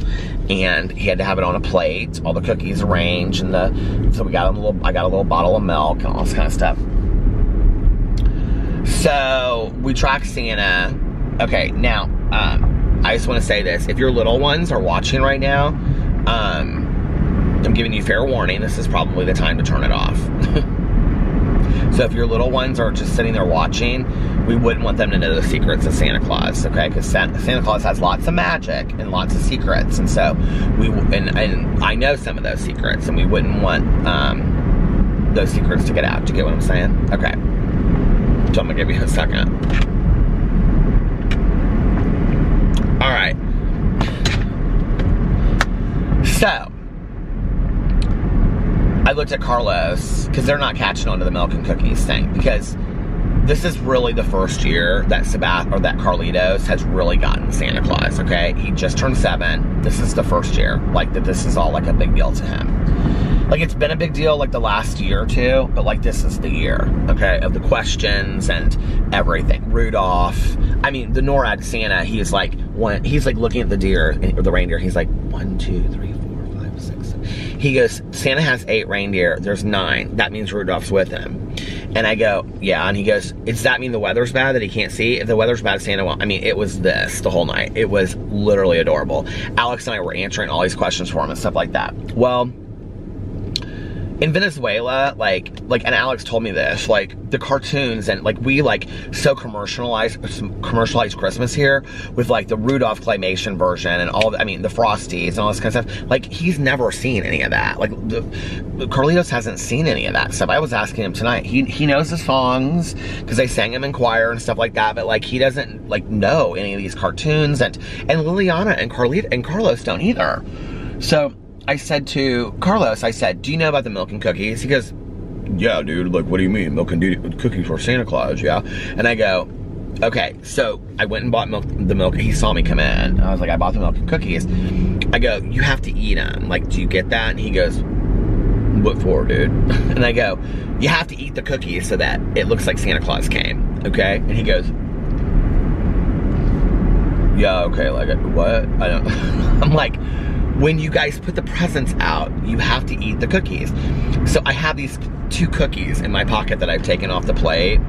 And he had to have it on a plate, all the cookies arranged, and so I got a little bottle of milk and all this kind of stuff. So we tracked Santa. Okay, now I just want to say this: if your little ones are watching right now, I'm giving you fair warning. This is probably the time to turn it off. So if your little ones are just sitting there watching, we wouldn't want them to know the secrets of Santa Claus, okay? Because Santa Claus has lots of magic and lots of secrets, and so and I know some of those secrets, and we wouldn't want those secrets to get out. Do you get what I'm saying? Okay. So I'm gonna give you a second. All right. So I looked at Carlos, because they're not catching on to the milk and cookies thing, because this is really the first year that that Carlitos has really gotten Santa Claus, okay? He just turned 7. This is the first year, like, that this is all, like, a big deal to him. Like, it's been a big deal, like, the last year or two, but, like, this is the year, okay, of the questions and everything. Rudolph, I mean, the NORAD Santa, he's like looking at the deer, or the reindeer, he's like, 1, 2, 3, 4, 5, 6. He goes, Santa has 8 reindeer, there's 9. That means Rudolph's with him. And I go, yeah. And he goes, does that mean the weather's bad, that he can't see? If the weather's bad, Santa won't. I mean, it was this the whole night. It was literally adorable. Alex and I were answering all these questions for him and stuff like that. Well, in Venezuela, like, and Alex told me this, like, the cartoons and, like, we, like, so commercialized Christmas here with, like, the Rudolph claymation version and all, I mean, the Frosties and all this kind of stuff. Like, he's never seen any of that. Like, Carlitos hasn't seen any of that stuff. I was asking him tonight. He knows the songs because they sang them in choir and stuff like that, but, like, he doesn't, like, know any of these cartoons, and Liliana and Carlos don't either. So I said to Carlos, I said, do you know about the milk and cookies? He goes, yeah, dude, like, what do you mean? Milk and cookies for Santa Claus, yeah? And I go, okay, so I went and bought the milk. He saw me come in. I was like, I bought the milk and cookies. I go, you have to eat them. Like, do you get that? And he goes, what for, dude? And I go, you have to eat the cookies so that it looks like Santa Claus came, okay? And he goes, yeah, okay, like, what? I don't, I'm like, when you guys put the presents out, you have to eat the cookies. So I have these 2 cookies in my pocket that I've taken off the plate.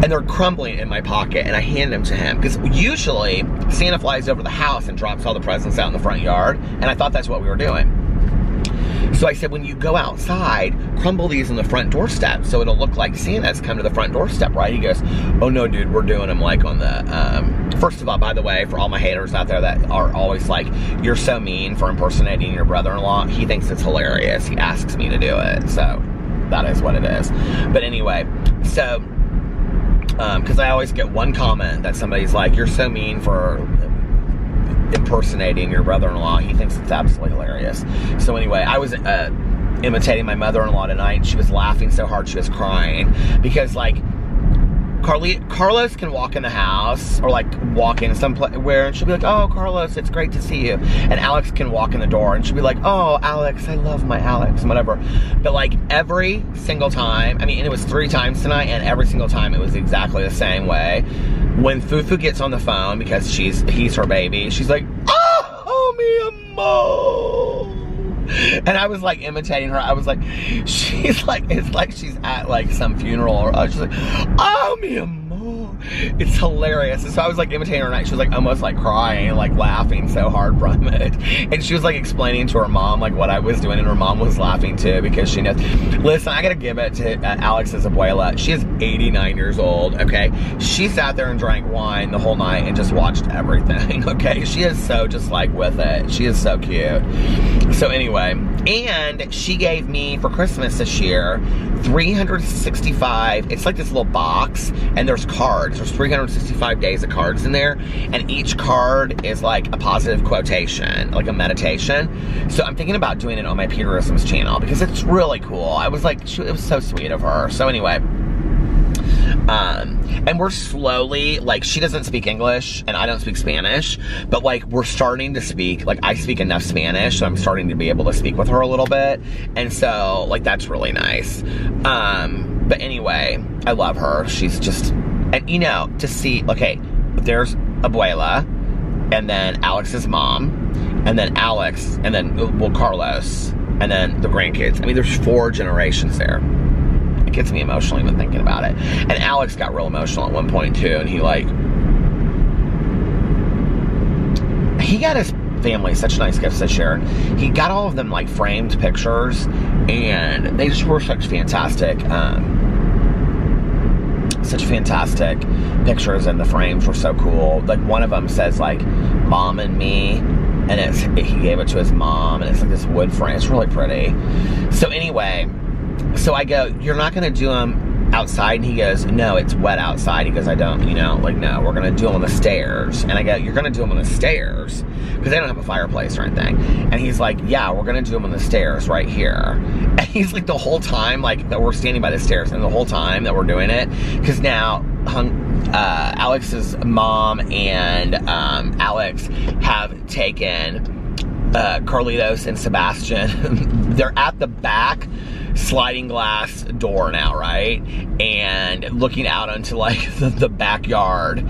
And they're crumbling in my pocket, and I hand them to him. Because usually, Santa flies over the house and drops all the presents out in the front yard, and I thought that's what we were doing. So I said, when you go outside, crumble these on the front doorstep so it'll look like Santa's come to the front doorstep, right? He goes, oh no, dude, we're doing them like on the, first of all, by the way, for all my haters out there that are always like, you're so mean for impersonating your brother-in-law, he thinks it's hilarious. He asks me to do it, so that is what it is. But anyway, so, because I always get one comment that somebody's like, you're so mean for impersonating your brother-in-law. He thinks it's absolutely hilarious. So anyway, I was imitating my mother-in-law tonight, and she was laughing so hard she was crying, because, like, Carlos can walk in the house, or like walk in somewhere, and she'll be like, oh, Carlos, it's great to see you. And Alex can walk in the door, and she'll be like, oh, Alex, I love my Alex, and whatever. But like every single time, I mean, and it was 3 times tonight, and every single time it was exactly the same way. When Fufu gets on the phone, because he's her baby, she's like, oh, mi amor. And I was like imitating her. I was like, she's like, it's like she's at like some funeral, or she's like, oh, mi amor. It's hilarious. And so I was like imitating her, and she was like almost like crying, like laughing so hard from it. And she was like explaining to her mom like what I was doing, and her mom was laughing too, because she knows. Listen, I gotta give it to Alex's abuela. She is 89 years old, okay? She sat there and drank wine the whole night and just watched everything, okay? She is so just like with it. She is so cute. So anyway, and she gave me for Christmas this year 365, it's like this little box, and there's cards. There's 365 days of cards in there, and each card is like a positive quotation, like a meditation. So I'm thinking about doing it on my Peterisms channel, because it's really cool. I was like, it was so sweet of her. So anyway, And we're slowly, like, she doesn't speak English and I don't speak Spanish, but like we're starting to speak, like I speak enough Spanish, so I'm starting to be able to speak with her a little bit. And so like that's really nice. But anyway, I love her. She's just, and you know, to see, okay, there's Abuela, and then Alex's mom, and then Alex, and then, well, Carlos, and then the grandkids. I mean, there's 4 generations there. It gets me emotional even thinking about it. And Alex got real emotional at one point too, and he got his family such nice gifts this year. He got all of them like framed pictures, and they just were such fantastic pictures, and the frames were so cool. Like one of them says like "Mom and Me," and he gave it to his mom, and it's like this wood frame. It's really pretty. So anyway, so I go, "You're not gonna do them outside?" And he goes, "No, it's wet outside." He goes, "I don't, you know, like, no, we're gonna do them on the stairs." And I go, "You're gonna do them on the stairs?" Because they don't have a fireplace or anything. And he's like, "Yeah, we're gonna do them on the stairs right here." And he's like, the whole time, like, that we're standing by the stairs, and the whole time that we're doing it, because now Alex's mom and Alex have taken Carlitos and Sebastian. They're at the back sliding glass door now, right? And looking out onto like the backyard,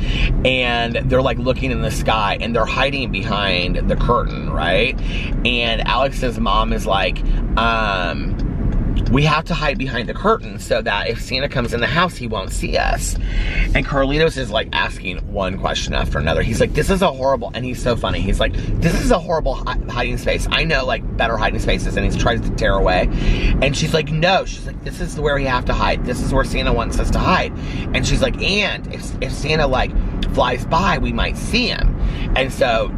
and they're like looking in the sky, and they're hiding behind the curtain, right? And Alex's mom is like, we have to hide behind the curtain so that if Santa comes in the house, he won't see us. And Carlitos is like asking one question after another. He's like, this is a horrible, and he's so funny. He's like, this is a horrible hiding space. I know like better hiding spaces. And he tries to tear away. And she's like, no. She's like, this is where we have to hide. This is where Santa wants us to hide. And she's like, and if Santa like flies by, we might see him. And so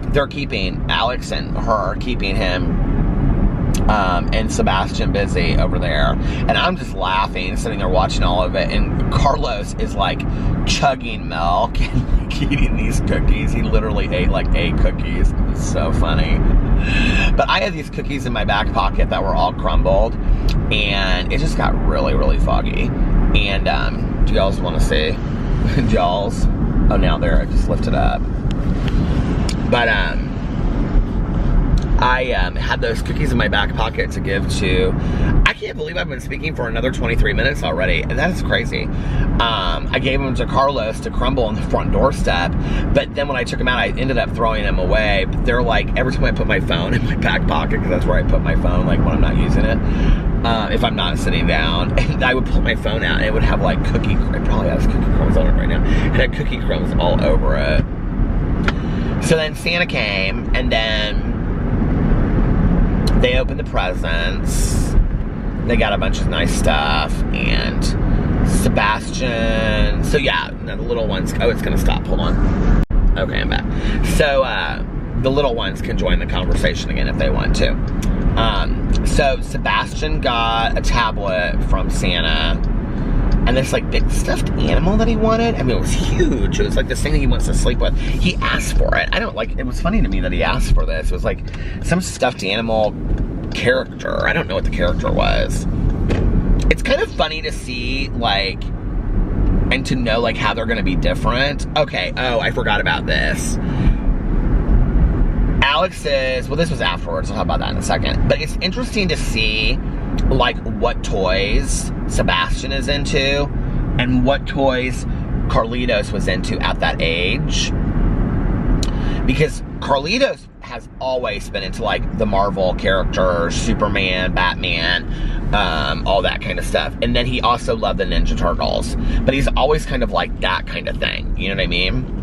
they're keeping, Alex and her are keeping him and Sebastian busy over there, and I'm just laughing, sitting there watching all of it, and Carlos is like chugging milk and like eating these cookies. He literally ate like 8 cookies. It's so funny. But I had these cookies in my back pocket that were all crumbled, and it just got really, really foggy. And do y'all want to see? Y'all's? Oh, now there, I just lifted up. But I had those cookies in my back pocket to give to, I can't believe I've been speaking for another 23 minutes already, and that is crazy. I gave them to Carlos to crumble on the front doorstep, but then when I took them out, I ended up throwing them away. But they're like, every time I put my phone in my back pocket, because that's where I put my phone, like when I'm not using it, if I'm not sitting down, and I would pull my phone out, and it would have like cookie, it probably has cookie crumbs on it right now. It had cookie crumbs all over it. So then Santa came, and then they opened the presents. They got a bunch of nice stuff, and Sebastian, so yeah, the little ones, oh, it's gonna stop, hold on. Okay, I'm back. So, the little ones can join the conversation again if they want to. So Sebastian got a tablet from Santa, and this like big stuffed animal that he wanted. I mean, it was huge. It was like this thing that he wants to sleep with. He asked for it. I don't like, it was funny to me that he asked for this. It was like some stuffed animal character. I don't know what the character was. It's kind of funny to see like, and to know like how they're gonna be different. Okay, oh, I forgot about this. Alex says, well, this was afterwards, I'll talk about that in a second. But it's interesting to see like what toys Sebastian is into and what toys Carlitos was into at that age. Because Carlitos has always been into like the Marvel characters, Superman, Batman, all that kind of stuff. And then he also loved the Ninja Turtles. But he's always kind of like that kind of thing, you know what I mean?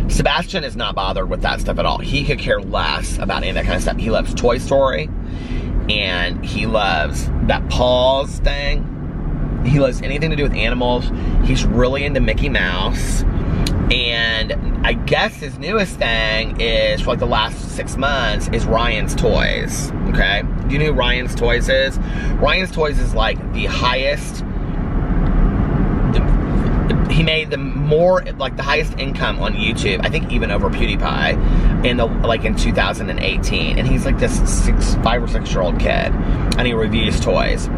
Sebastian is not bothered with that stuff at all. He could care less about any of that kind of stuff. He loves Toy Story, and he loves that Paws thing. He loves anything to do with animals. He's really into Mickey Mouse. And I guess his newest thing is, for like the last 6 months, is Ryan's Toys, okay? Do you know who Ryan's Toys is? Ryan's Toys is like the highest, he made the more, like the highest income on YouTube, I think even over PewDiePie, in in 2018. And he's like this 5 or 6 year old kid, and he reviews toys.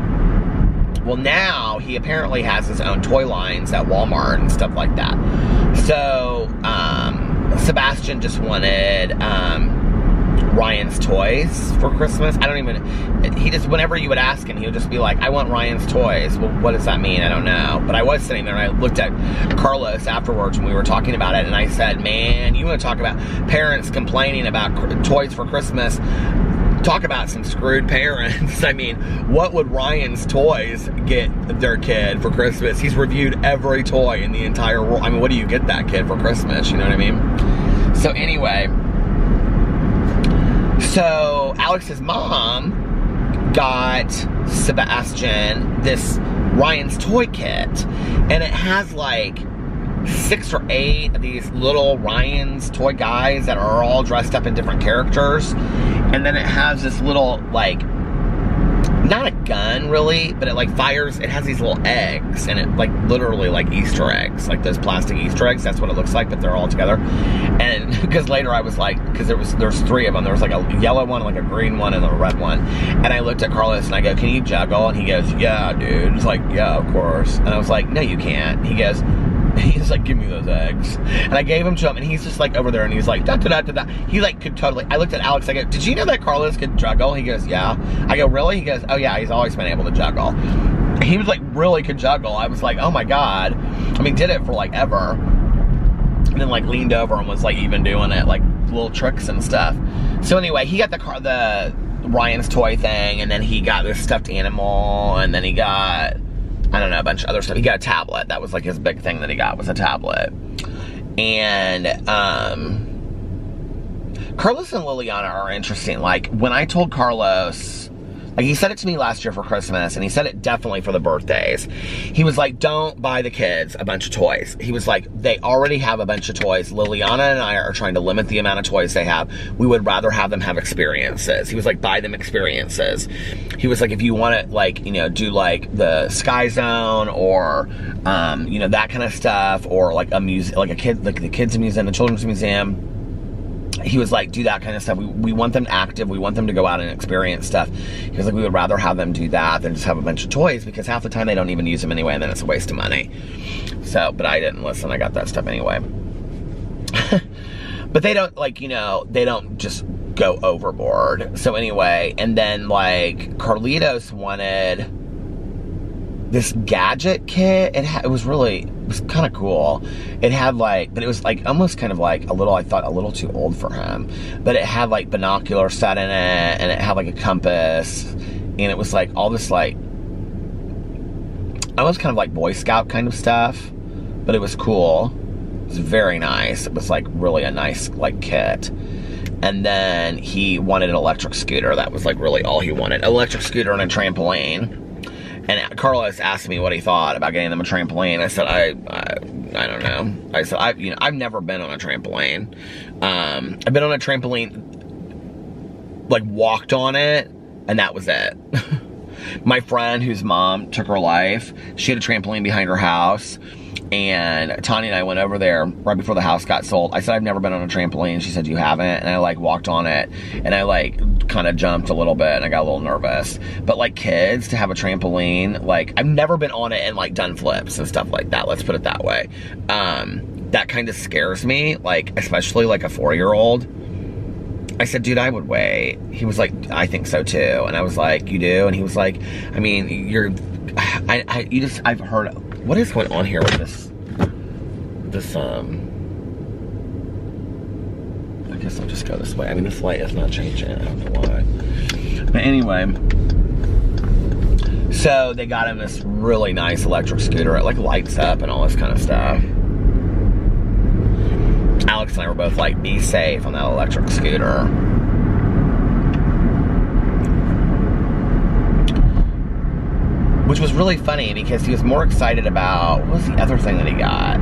Well, now he apparently has his own toy lines at Walmart and stuff like that. So, Sebastian just wanted, Ryan's toys for Christmas. I don't even, he just, whenever you would ask him, he would just be like, I want Ryan's toys. Well, what does that mean? I don't know. But I was sitting there and I looked at Carlos afterwards when we were talking about it, and I said, man, you want to talk about parents complaining about toys for Christmas? Talk about some screwed parents. I mean, what would Ryan's toys get their kid for Christmas? He's reviewed every toy in the entire world. I mean, what do you get that kid for Christmas? You know what I mean? So anyway, so Alex's mom got Sebastian this Ryan's toy kit, and it has like 6 or 8 of these little Ryan's toy guys that are all dressed up in different characters. And then it has this little, like, not a gun really, but it like fires, it has these little eggs, and it like literally like Easter eggs, like those plastic Easter eggs. That's what it looks like, but they're all together. And because later I was like, because there's 3 of them. There was like a yellow one, like a green one, and a red one. And I looked at Carlos and I go, can you juggle? And he goes, yeah, dude. It's like, yeah, of course. And I was like, no, you can't. He's like, give me those eggs. And I gave them to him, and he's just like over there, and he's like, da da da da da. He like could totally, I looked at Alex, I go, did you know that Carlos could juggle? He goes, yeah. I go, really? He goes, oh yeah, he's always been able to juggle. He was like, really could juggle. I was like, oh my God. I mean, did it for like ever. And then like leaned over and was like even doing it, like little tricks and stuff. So anyway, he got the Ryan's toy thing, and then he got this stuffed animal, and then he got, I don't know, a bunch of other stuff. He got a tablet. That was like his big thing that he got, was a tablet. And Carlos and Liliana are interesting. Like, when I told Carlos, like, he said it to me last year for Christmas, and he said it definitely for the birthdays. He was like, don't buy the kids a bunch of toys. He was like, they already have a bunch of toys. Liliana and I are trying to limit the amount of toys they have. We would rather have them have experiences. He was like, buy them experiences. He was like, if you want to, like, you know, do like the Sky Zone, or, you know, that kind of stuff, or like a museum, like the kids museum, the children's museum. He was like, do that kind of stuff. We want them active. We want them to go out and experience stuff. He was like, we would rather have them do that than just have a bunch of toys, because half the time they don't even use them anyway, and then it's a waste of money. So, but I didn't listen. I got that stuff anyway. But they don't, like, you know, they don't just go overboard. So anyway, and then like Carlitos wanted this gadget kit. It was kind of cool. It had like, but it was like almost kind of like I thought a little too old for him. But it had like binocular set in it, and it had like a compass, and it was like all this like, almost kind of like Boy Scout kind of stuff, but it was cool. It was very nice. It was like really a nice like kit. And then he wanted an electric scooter. That was like really all he wanted. An electric scooter and a trampoline. And Carlos asked me what he thought about getting them a trampoline. I said, I don't know. I said, I've never been on a trampoline. I've been on a trampoline, like walked on it, and that was it. My friend whose mom took her life, she had a trampoline behind her house, and Tanya and I went over there right before the house got sold. I said, I've never been on a trampoline. She said, you haven't? And I like walked on it, and I like kind of jumped a little bit, and I got a little nervous. But like kids to have a trampoline, like I've never been on it and like done flips and stuff like that. Let's put it that way. That kind of scares me, like especially like a 4-year-old. I said, dude, I would wait. He was like, I think so too. And I was like, you do? And he was like, I mean, I've heard, what is going on here with this, I guess I'll just go this way. I mean, this light is not changing. I don't know why. But anyway, so they got him this really nice electric scooter. It like lights up and all this kind of stuff. Alex and I were both like, be safe on that electric scooter. Which was really funny because he was more excited about, what was the other thing that he got?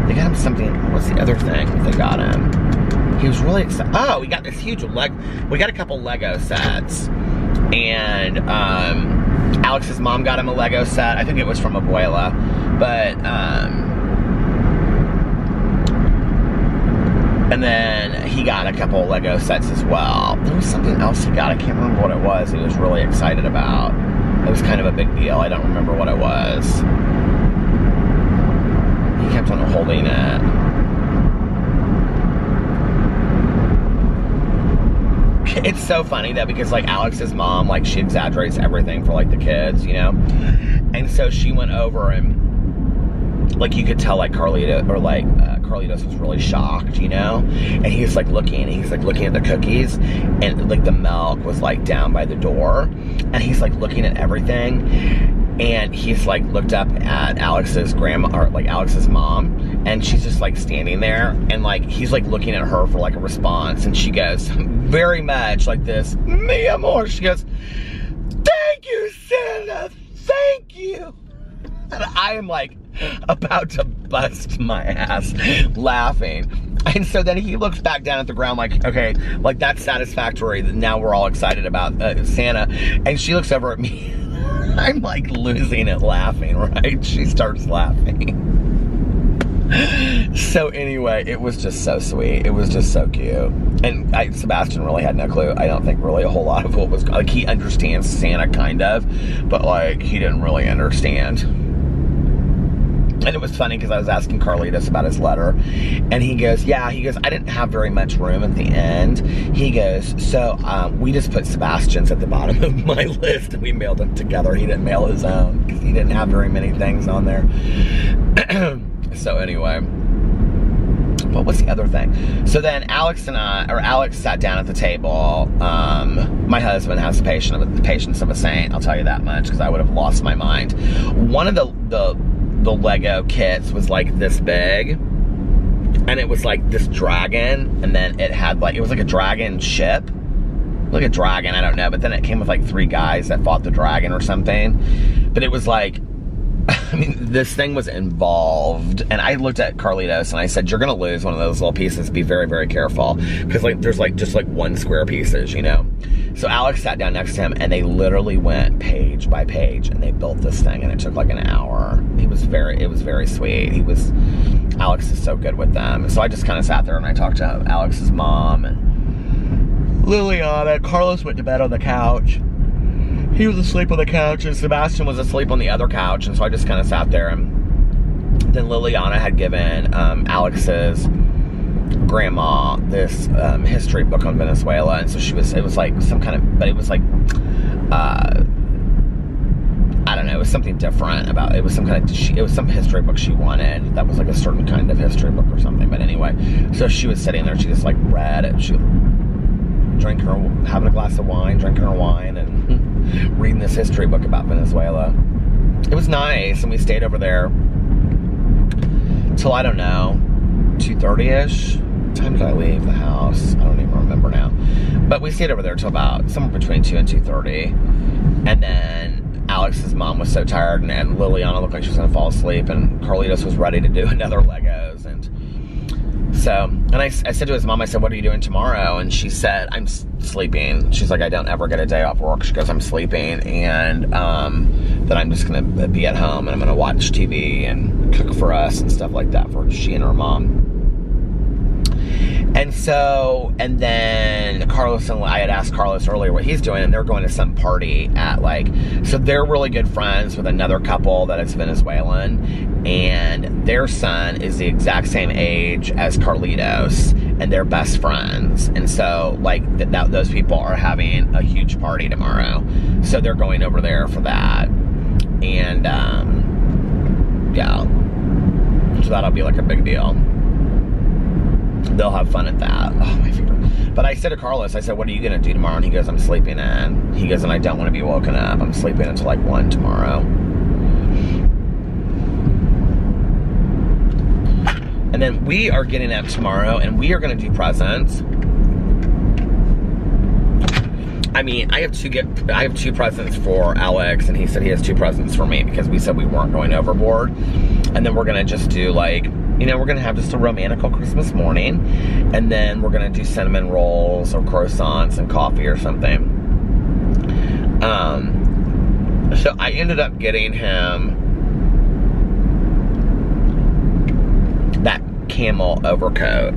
They got him something, what's the other thing that they got him? He was really excited. Oh, we got this huge we got a couple Lego sets. And Alex's mom got him a Lego set. I think it was from Abuela. But, and then he got a couple of Lego sets as well. There was something else he got. I can't remember what it was he was really excited about. It was kind of a big deal. I don't remember what it was. He kept on holding it. It's so funny though, because like Alex's mom, like she exaggerates everything for like the kids, you know? And so she went over and like you could tell like Carlitos was really shocked, you know? And he's like looking at the cookies, and like the milk was like down by the door, and he's like looking at everything, and he's like looked up at Alex's grandma, or like Alex's mom, and she's just like standing there, and like he's like looking at her for like a response, and she goes very much like this, mi amor, she goes, thank you, Santa, thank you. And I am like about to bust my ass laughing. And so then he looks back down at the ground like, okay, like that's satisfactory, that now we're all excited about Santa. And she looks over at me. I'm like losing it laughing, right? She starts laughing. So anyway, it was just so sweet. It was just so cute. And Sebastian really had no clue. I don't think really a whole lot of what was, like he understands Santa kind of, but like he didn't really understand. And it was funny because I was asking Carlitos about his letter, and he goes, yeah, he goes, I didn't have very much room at the end. He goes, so we just put Sebastian's at the bottom of my list, and we mailed them together. He didn't mail his own because he didn't have very many things on there. So anyway, what was the other thing? So then Alex sat down at the table. My husband has the patience of a saint, I'll tell you that much, because I would have lost my mind. One of the Lego kits was like this big, and it was like this dragon, and then it had like, it was like a dragon ship, like a dragon, I don't know, but then it came with like 3 guys that fought the dragon or something. But it was like, I mean, this thing was involved, and I looked at Carlitos and I said, you're gonna lose one of those little pieces, be very, very careful, because like there's like just like 1 square pieces, you know? So Alex sat down next to him, and they literally went page by page, and they built this thing, and it took like an hour. It was very sweet. Alex is so good with them. So I just kind of sat there and I talked to Alex's mom and Liliana. Carlos went to bed on the couch. He was asleep on the couch, and Sebastian was asleep on the other couch, and so I just kind of sat there. And then Liliana had given Alex's grandma this history book on Venezuela, and so it was like some kind of, but it was like, I don't know, it was something different about, it was some kind of, it was some history book she wanted that was like a certain kind of history book or something. But anyway, so she was sitting there, she just like read it, she having a glass of wine, drinking her wine, and reading this history book about Venezuela. It was nice, and we stayed over there till, I don't know, 2:30ish. What time did I leave the house? I don't even remember now. But we stayed over there till about somewhere between 2 and 2:30. And then Alex's mom was so tired, and Liliana looked like she was gonna fall asleep, and Carlitos was ready to do another Legos. And so, and I said to his mom, I said, what are you doing tomorrow? And she said, I'm sleeping. She's like, I don't ever get a day off work. She goes, I'm sleeping, and then I'm just gonna be at home, and I'm gonna watch TV and cook for us and stuff like that for she and her mom. And so, and then Carlos and I had asked Carlos earlier what he's doing, and they're going to some party at like, so they're really good friends with another couple that is Venezuelan, and their son is the exact same age as Carlitos, and they're best friends. And so like those people are having a huge party tomorrow, so they're going over there for that. And yeah, so that'll be like a big deal. They'll have fun at that. Oh, my fever. But I said to Carlos, I said, what are you gonna do tomorrow? And he goes, I'm sleeping in. He goes, and I don't want to be woken up. I'm sleeping until like 1 tomorrow. And then we are getting up tomorrow, and we are gonna do presents. I mean, I have 2 presents for Alex, and he said he has 2 presents for me, because we said we weren't going overboard. And then we're gonna just do like, you know, we're gonna have just a romantical Christmas morning, and then we're gonna do cinnamon rolls or croissants and coffee or something. So I ended up getting him that camel overcoat,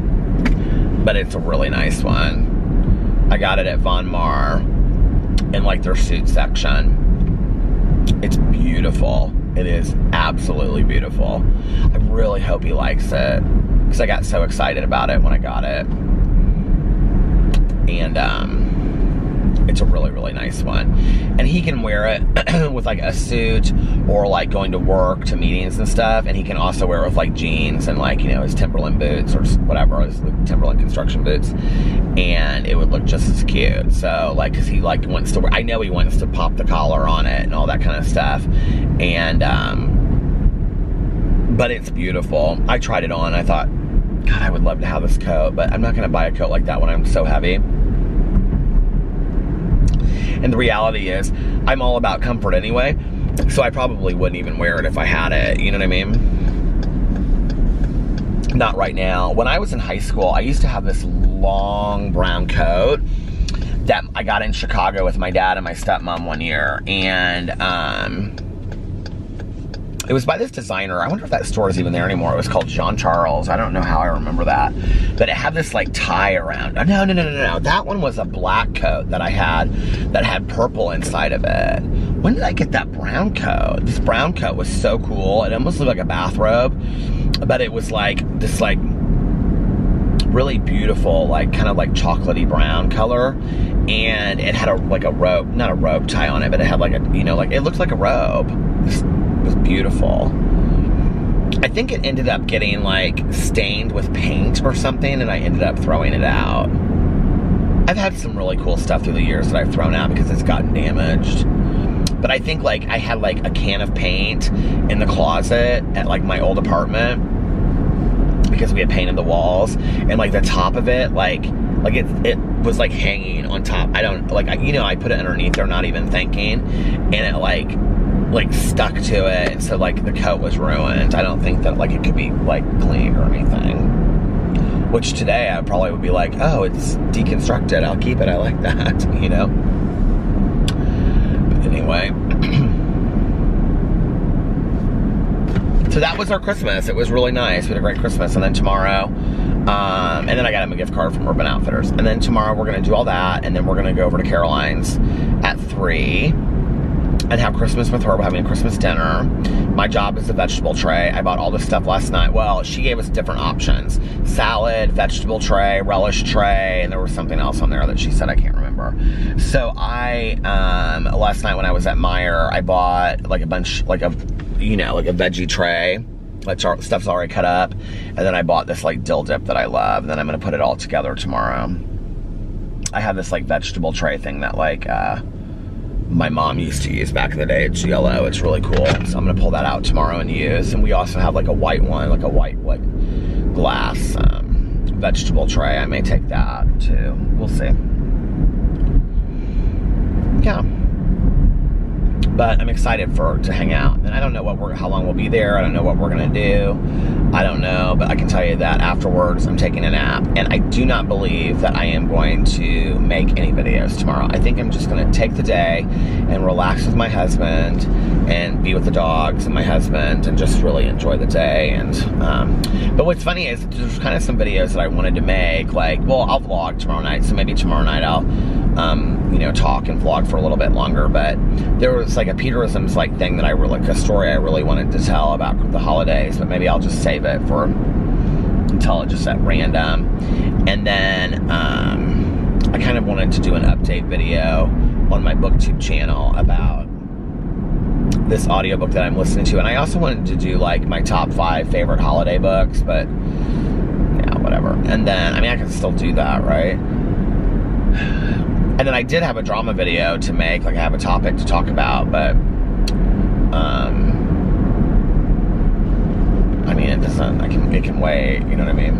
but it's a really nice one. I got it at Von Mar in like their suit section. It's beautiful. It is absolutely beautiful. I really hope he likes it, because I got so excited about it when I got it. And it's a really, really nice one. And he can wear it with like a suit, or like going to work, to meetings and stuff. And he can also wear it with like jeans and like, you know, his Timberland boots or whatever, his Timberland construction boots. And it would look just as cute. So like, cause he like wants to wear, I know he wants to pop the collar on it and all that kind of stuff. And, but it's beautiful. I tried it on. I thought, God, I would love to have this coat, but I'm not going to buy a coat like that when I'm so heavy. And the reality is, I'm all about comfort anyway, so I probably wouldn't even wear it if I had it, you know what I mean? Not right now. When I was in high school, I used to have this long brown coat that I got in Chicago with my dad and my stepmom one year, and it was by this designer. I wonder if that store is even there anymore. It was called Jean Charles. I don't know how I remember that. But it had this like tie around. No. That one was a black coat that I had that had purple inside of it. When did I get that brown coat? This brown coat was so cool. It almost looked like a bathrobe, but it was like this like really beautiful, like kind of like chocolatey brown color. And it had a robe, not a robe tie on it, but it had like a, you know, like it looked like a robe. It was beautiful. I think it ended up getting like stained with paint or something, and I ended up throwing it out. I've had some really cool stuff through the years that I've thrown out because it's gotten damaged. But I think like I had like a can of paint in the closet at like my old apartment because we had painted the walls, and like the top of it, like it was like hanging on top. I don't, like, you know, I put it underneath there not even thinking, and it like stuck to it, and so like the coat was ruined. I don't think that like it could be like cleaned or anything, which today I probably would be like, oh, it's deconstructed, I'll keep it, I like that, you know. But anyway, so that was our Christmas. It was really nice. We had a great Christmas. And then tomorrow, and then I got him a gift card from Urban Outfitters, and then tomorrow we're gonna do all that, and then we're gonna go over to Caroline's at 3 and have Christmas with her. We're having a Christmas dinner. My job is the vegetable tray. I bought all this stuff last night. Well, she gave us different options: salad, vegetable tray, relish tray, and there was something else on there that she said I can't remember. So I, last night when I was at Meijer, I bought like a bunch, like a, you know, like a veggie tray. Like stuff's already cut up. And then I bought this like dill dip that I love. And then I'm gonna put it all together tomorrow. I have this like vegetable tray thing that like, my mom used to use back in the day. It's yellow. It's really cool. So I'm gonna pull that out tomorrow and use. And we also have like a white one, like a white like glass vegetable tray. I may take that too. We'll see. Yeah. But I'm excited to hang out. And I don't know how long we'll be there. I don't know what we're gonna do. I don't know, but I can tell you that afterwards I'm taking a nap. And I do not believe that I am going to make any videos tomorrow. I think I'm just gonna take the day and relax with my husband and be with the dogs and my husband and just really enjoy the day. And but what's funny is there's kind of some videos that I wanted to make, like, well, I'll vlog tomorrow night, so maybe tomorrow night I'll you know, talk and vlog for a little bit longer. But there was like a Peterisms like thing that like a story I really wanted to tell about the holidays, but maybe I'll just save it for until it just at random. And then I kind of wanted to do an update video on my BookTube channel about this audiobook that I'm listening to. And I also wanted to do like my top 5 favorite holiday books, but yeah, whatever. And then, I mean, I can still do that, right? And then I did have a drama video to make, like I have a topic to talk about, but I mean, it doesn't, it can wait, you know what I mean?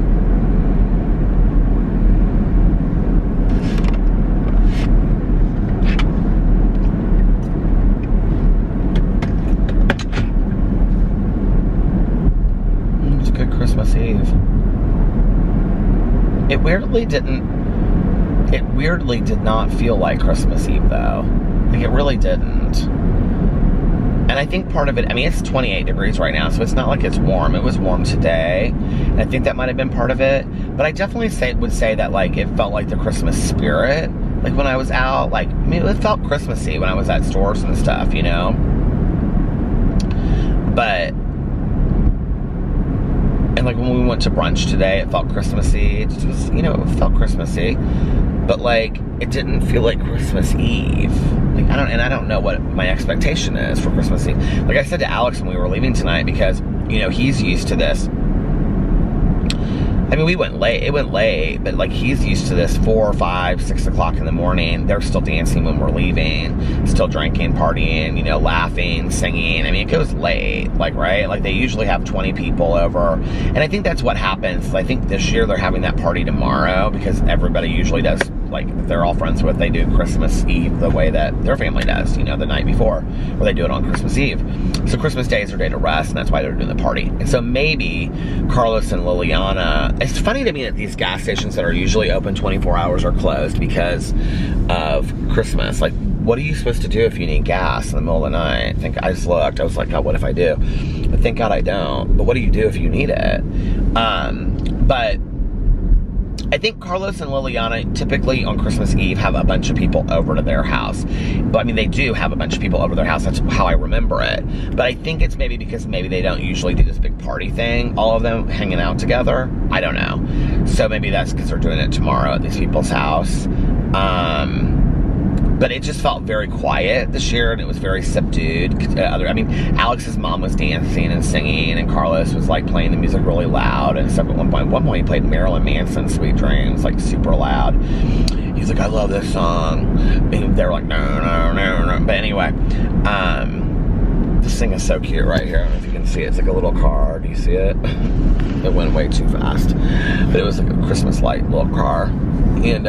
It's a good Christmas Eve. It weirdly did not feel like Christmas Eve though. Like, it really didn't. And I think part of it, I mean, it's 28 degrees right now, so it's not like it's warm. It was warm today, and I think that might have been part of it. But I definitely would say that, like, it felt like the Christmas spirit. Like, when I was out, like, I mean, it felt Christmassy when I was at stores and stuff, you know? But, and like when we went to brunch today, it felt Christmassy. It was, you know, it felt Christmassy. But like, it didn't feel like Christmas Eve. Like, I don't know what my expectation is for Christmas Eve. Like I said to Alex when we were leaving tonight, because, you know, he's used to this. I mean, it went late, but like he's used to this 4, 5, 6 o'clock in the morning. They're still dancing when we're leaving, still drinking, partying, you know, laughing, singing. I mean, it goes late, like, right? Like they usually have 20 people over. And I think that's what happens. I think this year they're having that party tomorrow because everybody usually does, like, if they're all friends with, they do Christmas Eve the way that their family does, you know, the night before, or they do it on Christmas Eve. So Christmas Day is their day to rest, and that's why they're doing the party. And so maybe Carlos and Liliana, it's funny to me that these gas stations that are usually open 24 hours are closed because of Christmas. Like, what are you supposed to do if you need gas in the middle of the night? I just looked, I was like, oh, what if I do? But thank God I don't. But what do you do if you need it? But I think Carlos and Liliana typically on Christmas Eve have a bunch of people over to their house. But I mean, they do have a bunch of people over their house. That's how I remember it. But I think it's maybe because maybe they don't usually do this big party thing, all of them hanging out together. I don't know. So maybe that's because they're doing it tomorrow at these people's house. But it just felt very quiet this year, and it was very subdued. I mean, Alex's mom was dancing and singing, and Carlos was like playing the music really loud and stuff. At one point he played Marilyn Manson's "Sweet Dreams" like super loud. He's like, "I love this song," and they're like, "No, no, no, no." But anyway, this thing is so cute right here. I don't know if you can see it. It's like a little car. Do you see it? It went way too fast, but it was like a Christmas light little car, and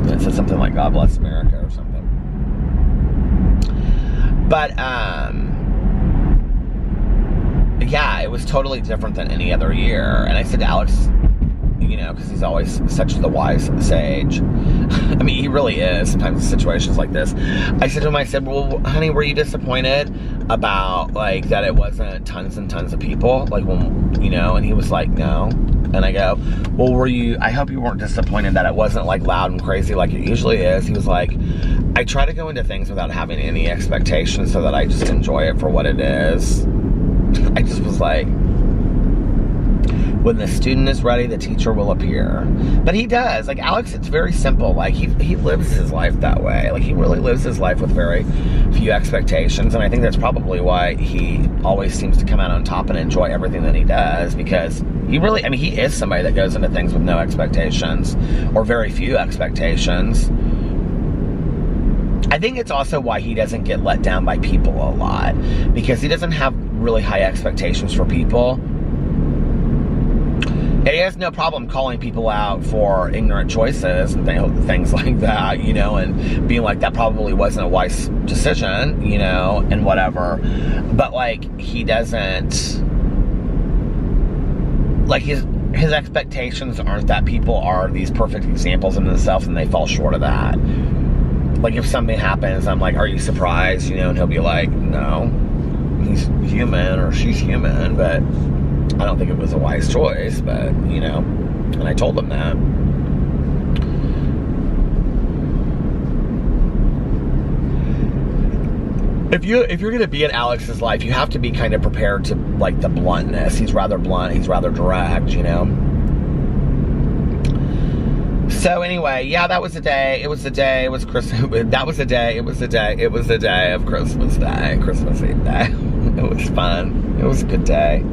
it said something like "God Bless America" or something. But, yeah, it was totally different than any other year. And I said to Alex, you know, because he's always such the wise sage. I mean, he really is sometimes in situations like this. I said to him, I said, well, honey, were you disappointed about, like, that it wasn't tons and tons of people? Like, when, you know, and he was like, no. And I go, well, I hope you weren't disappointed that it wasn't, like, loud and crazy like it usually is. He was like, I try to go into things without having any expectations so that I just enjoy it for what it is. I just was like, when the student is ready, the teacher will appear. But he does. Like, Alex, it's very simple. Like, he lives his life that way. Like, he really lives his life with very few expectations. And I think that's probably why he always seems to come out on top and enjoy everything that he does. Because he really, I mean, he is somebody that goes into things with no expectations or very few expectations. I think it's also why he doesn't get let down by people a lot. Because he doesn't have really high expectations for people. And he has no problem calling people out for ignorant choices and things like that, you know, and being like, that probably wasn't a wise decision, you know, and whatever. But, like, he doesn't, like, his expectations aren't that people are these perfect examples in themselves, and they fall short of that. Like, if something happens, I'm like, are you surprised, you know, and he'll be like, no, he's human, or she's human, but I don't think it was a wise choice, but, you know, and I told him that. If you're going to be in Alex's life, you have to be kind of prepared to, like, the bluntness. He's rather blunt, he's rather direct, you know. So anyway, yeah, that was the day. It was the day. It was Christmas. That was the day. It was the day. It was the day of Christmas Day, Christmas Eve Day. It was fun. It was a good day.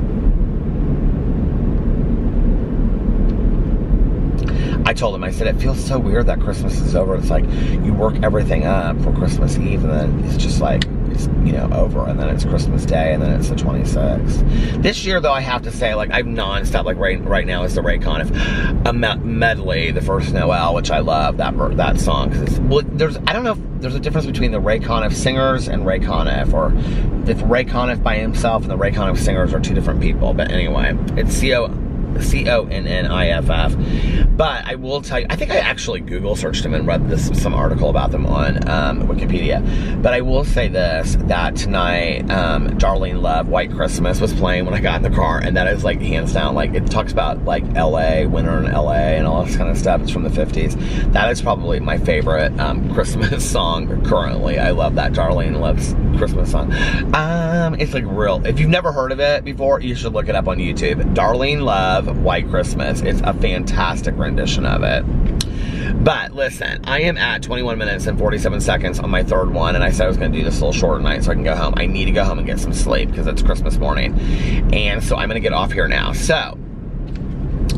I told him, I said, it feels so weird that Christmas is over. It's like you work everything up for Christmas Eve, and then it's just like, it's, you know, over, and then it's Christmas Day, and then it's the 26th. This year, though, I have to say, like, I've nonstop, like, right now is the Ray Conniff medley, The First Noel, which I love, that song. Cause well, I don't know if there's a difference between the Ray Conniff singers and Ray Conniff, or if Ray Conniff by himself and the Ray Conniff singers are two different people. But anyway, it's C-O-N-N-I-F-F. But I will tell you, I think I actually Google searched them and read some article about them on Wikipedia. But I will say this, that tonight, Darlene Love, White Christmas was playing when I got in the car, and that is like hands down, like it talks about like LA, winter in LA and all this kind of stuff. It's from the 50s. That is probably my favorite Christmas song currently. I love that Darlene Love's Christmas song. It's like real, if you've never heard of it before, you should look it up on YouTube. Darlene Love, White Christmas. It's a fantastic rendition of it. But listen, I am at 21 minutes and 47 seconds on my third one, and I said I was going to do this a little short night so I can go home. I need to go home and get some sleep because it's Christmas morning. And so I'm going to get off here now. So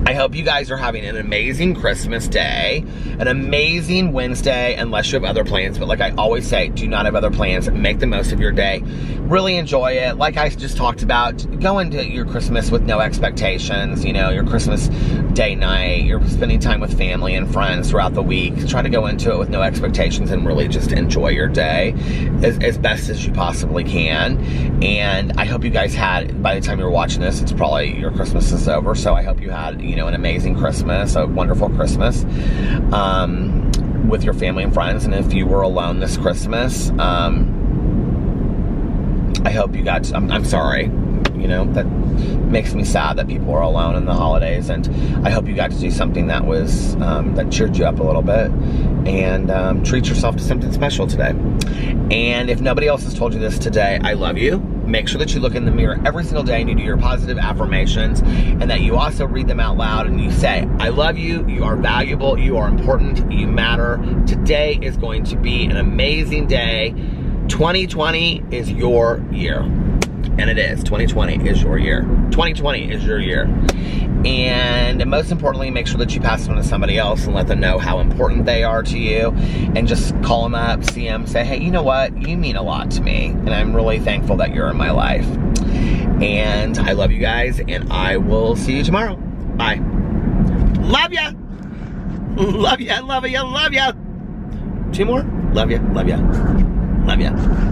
I hope you guys are having an amazing Christmas day, an amazing Wednesday, unless you have other plans. But like I always say, do not have other plans. Make the most of your day. Really enjoy it. Like I just talked about, go into your Christmas with no expectations. You know, your Christmas day night, you're spending time with family and friends throughout the week. Try to go into it with no expectations and really just enjoy your day as best as you possibly can. And I hope you guys had, by the time you're watching this, it's probably your Christmas is over. So I hope you had, you know, an amazing Christmas, a wonderful Christmas with your family and friends. And if you were alone this Christmas, I hope you got, I'm sorry, you know, that makes me sad that people are alone in the holidays, and I hope you got to do something that was, that cheered you up a little bit, and treat yourself to something special today. And if nobody else has told you this today, I love you. Make sure that you look in the mirror every single day and you do your positive affirmations, and that you also read them out loud and you say, I love you, you are valuable, you are important, you matter. Today is going to be an amazing day. 2020 is your year. And it is. 2020 is your year. 2020 is your year. And most importantly, make sure that you pass it on to somebody else and let them know how important they are to you. And just call them up, see them, say, hey, you know what? You mean a lot to me. And I'm really thankful that you're in my life. And I love you guys, and I will see you tomorrow. Bye. Love ya. Love ya, love ya, love ya. Two more? Love ya, love ya, love ya.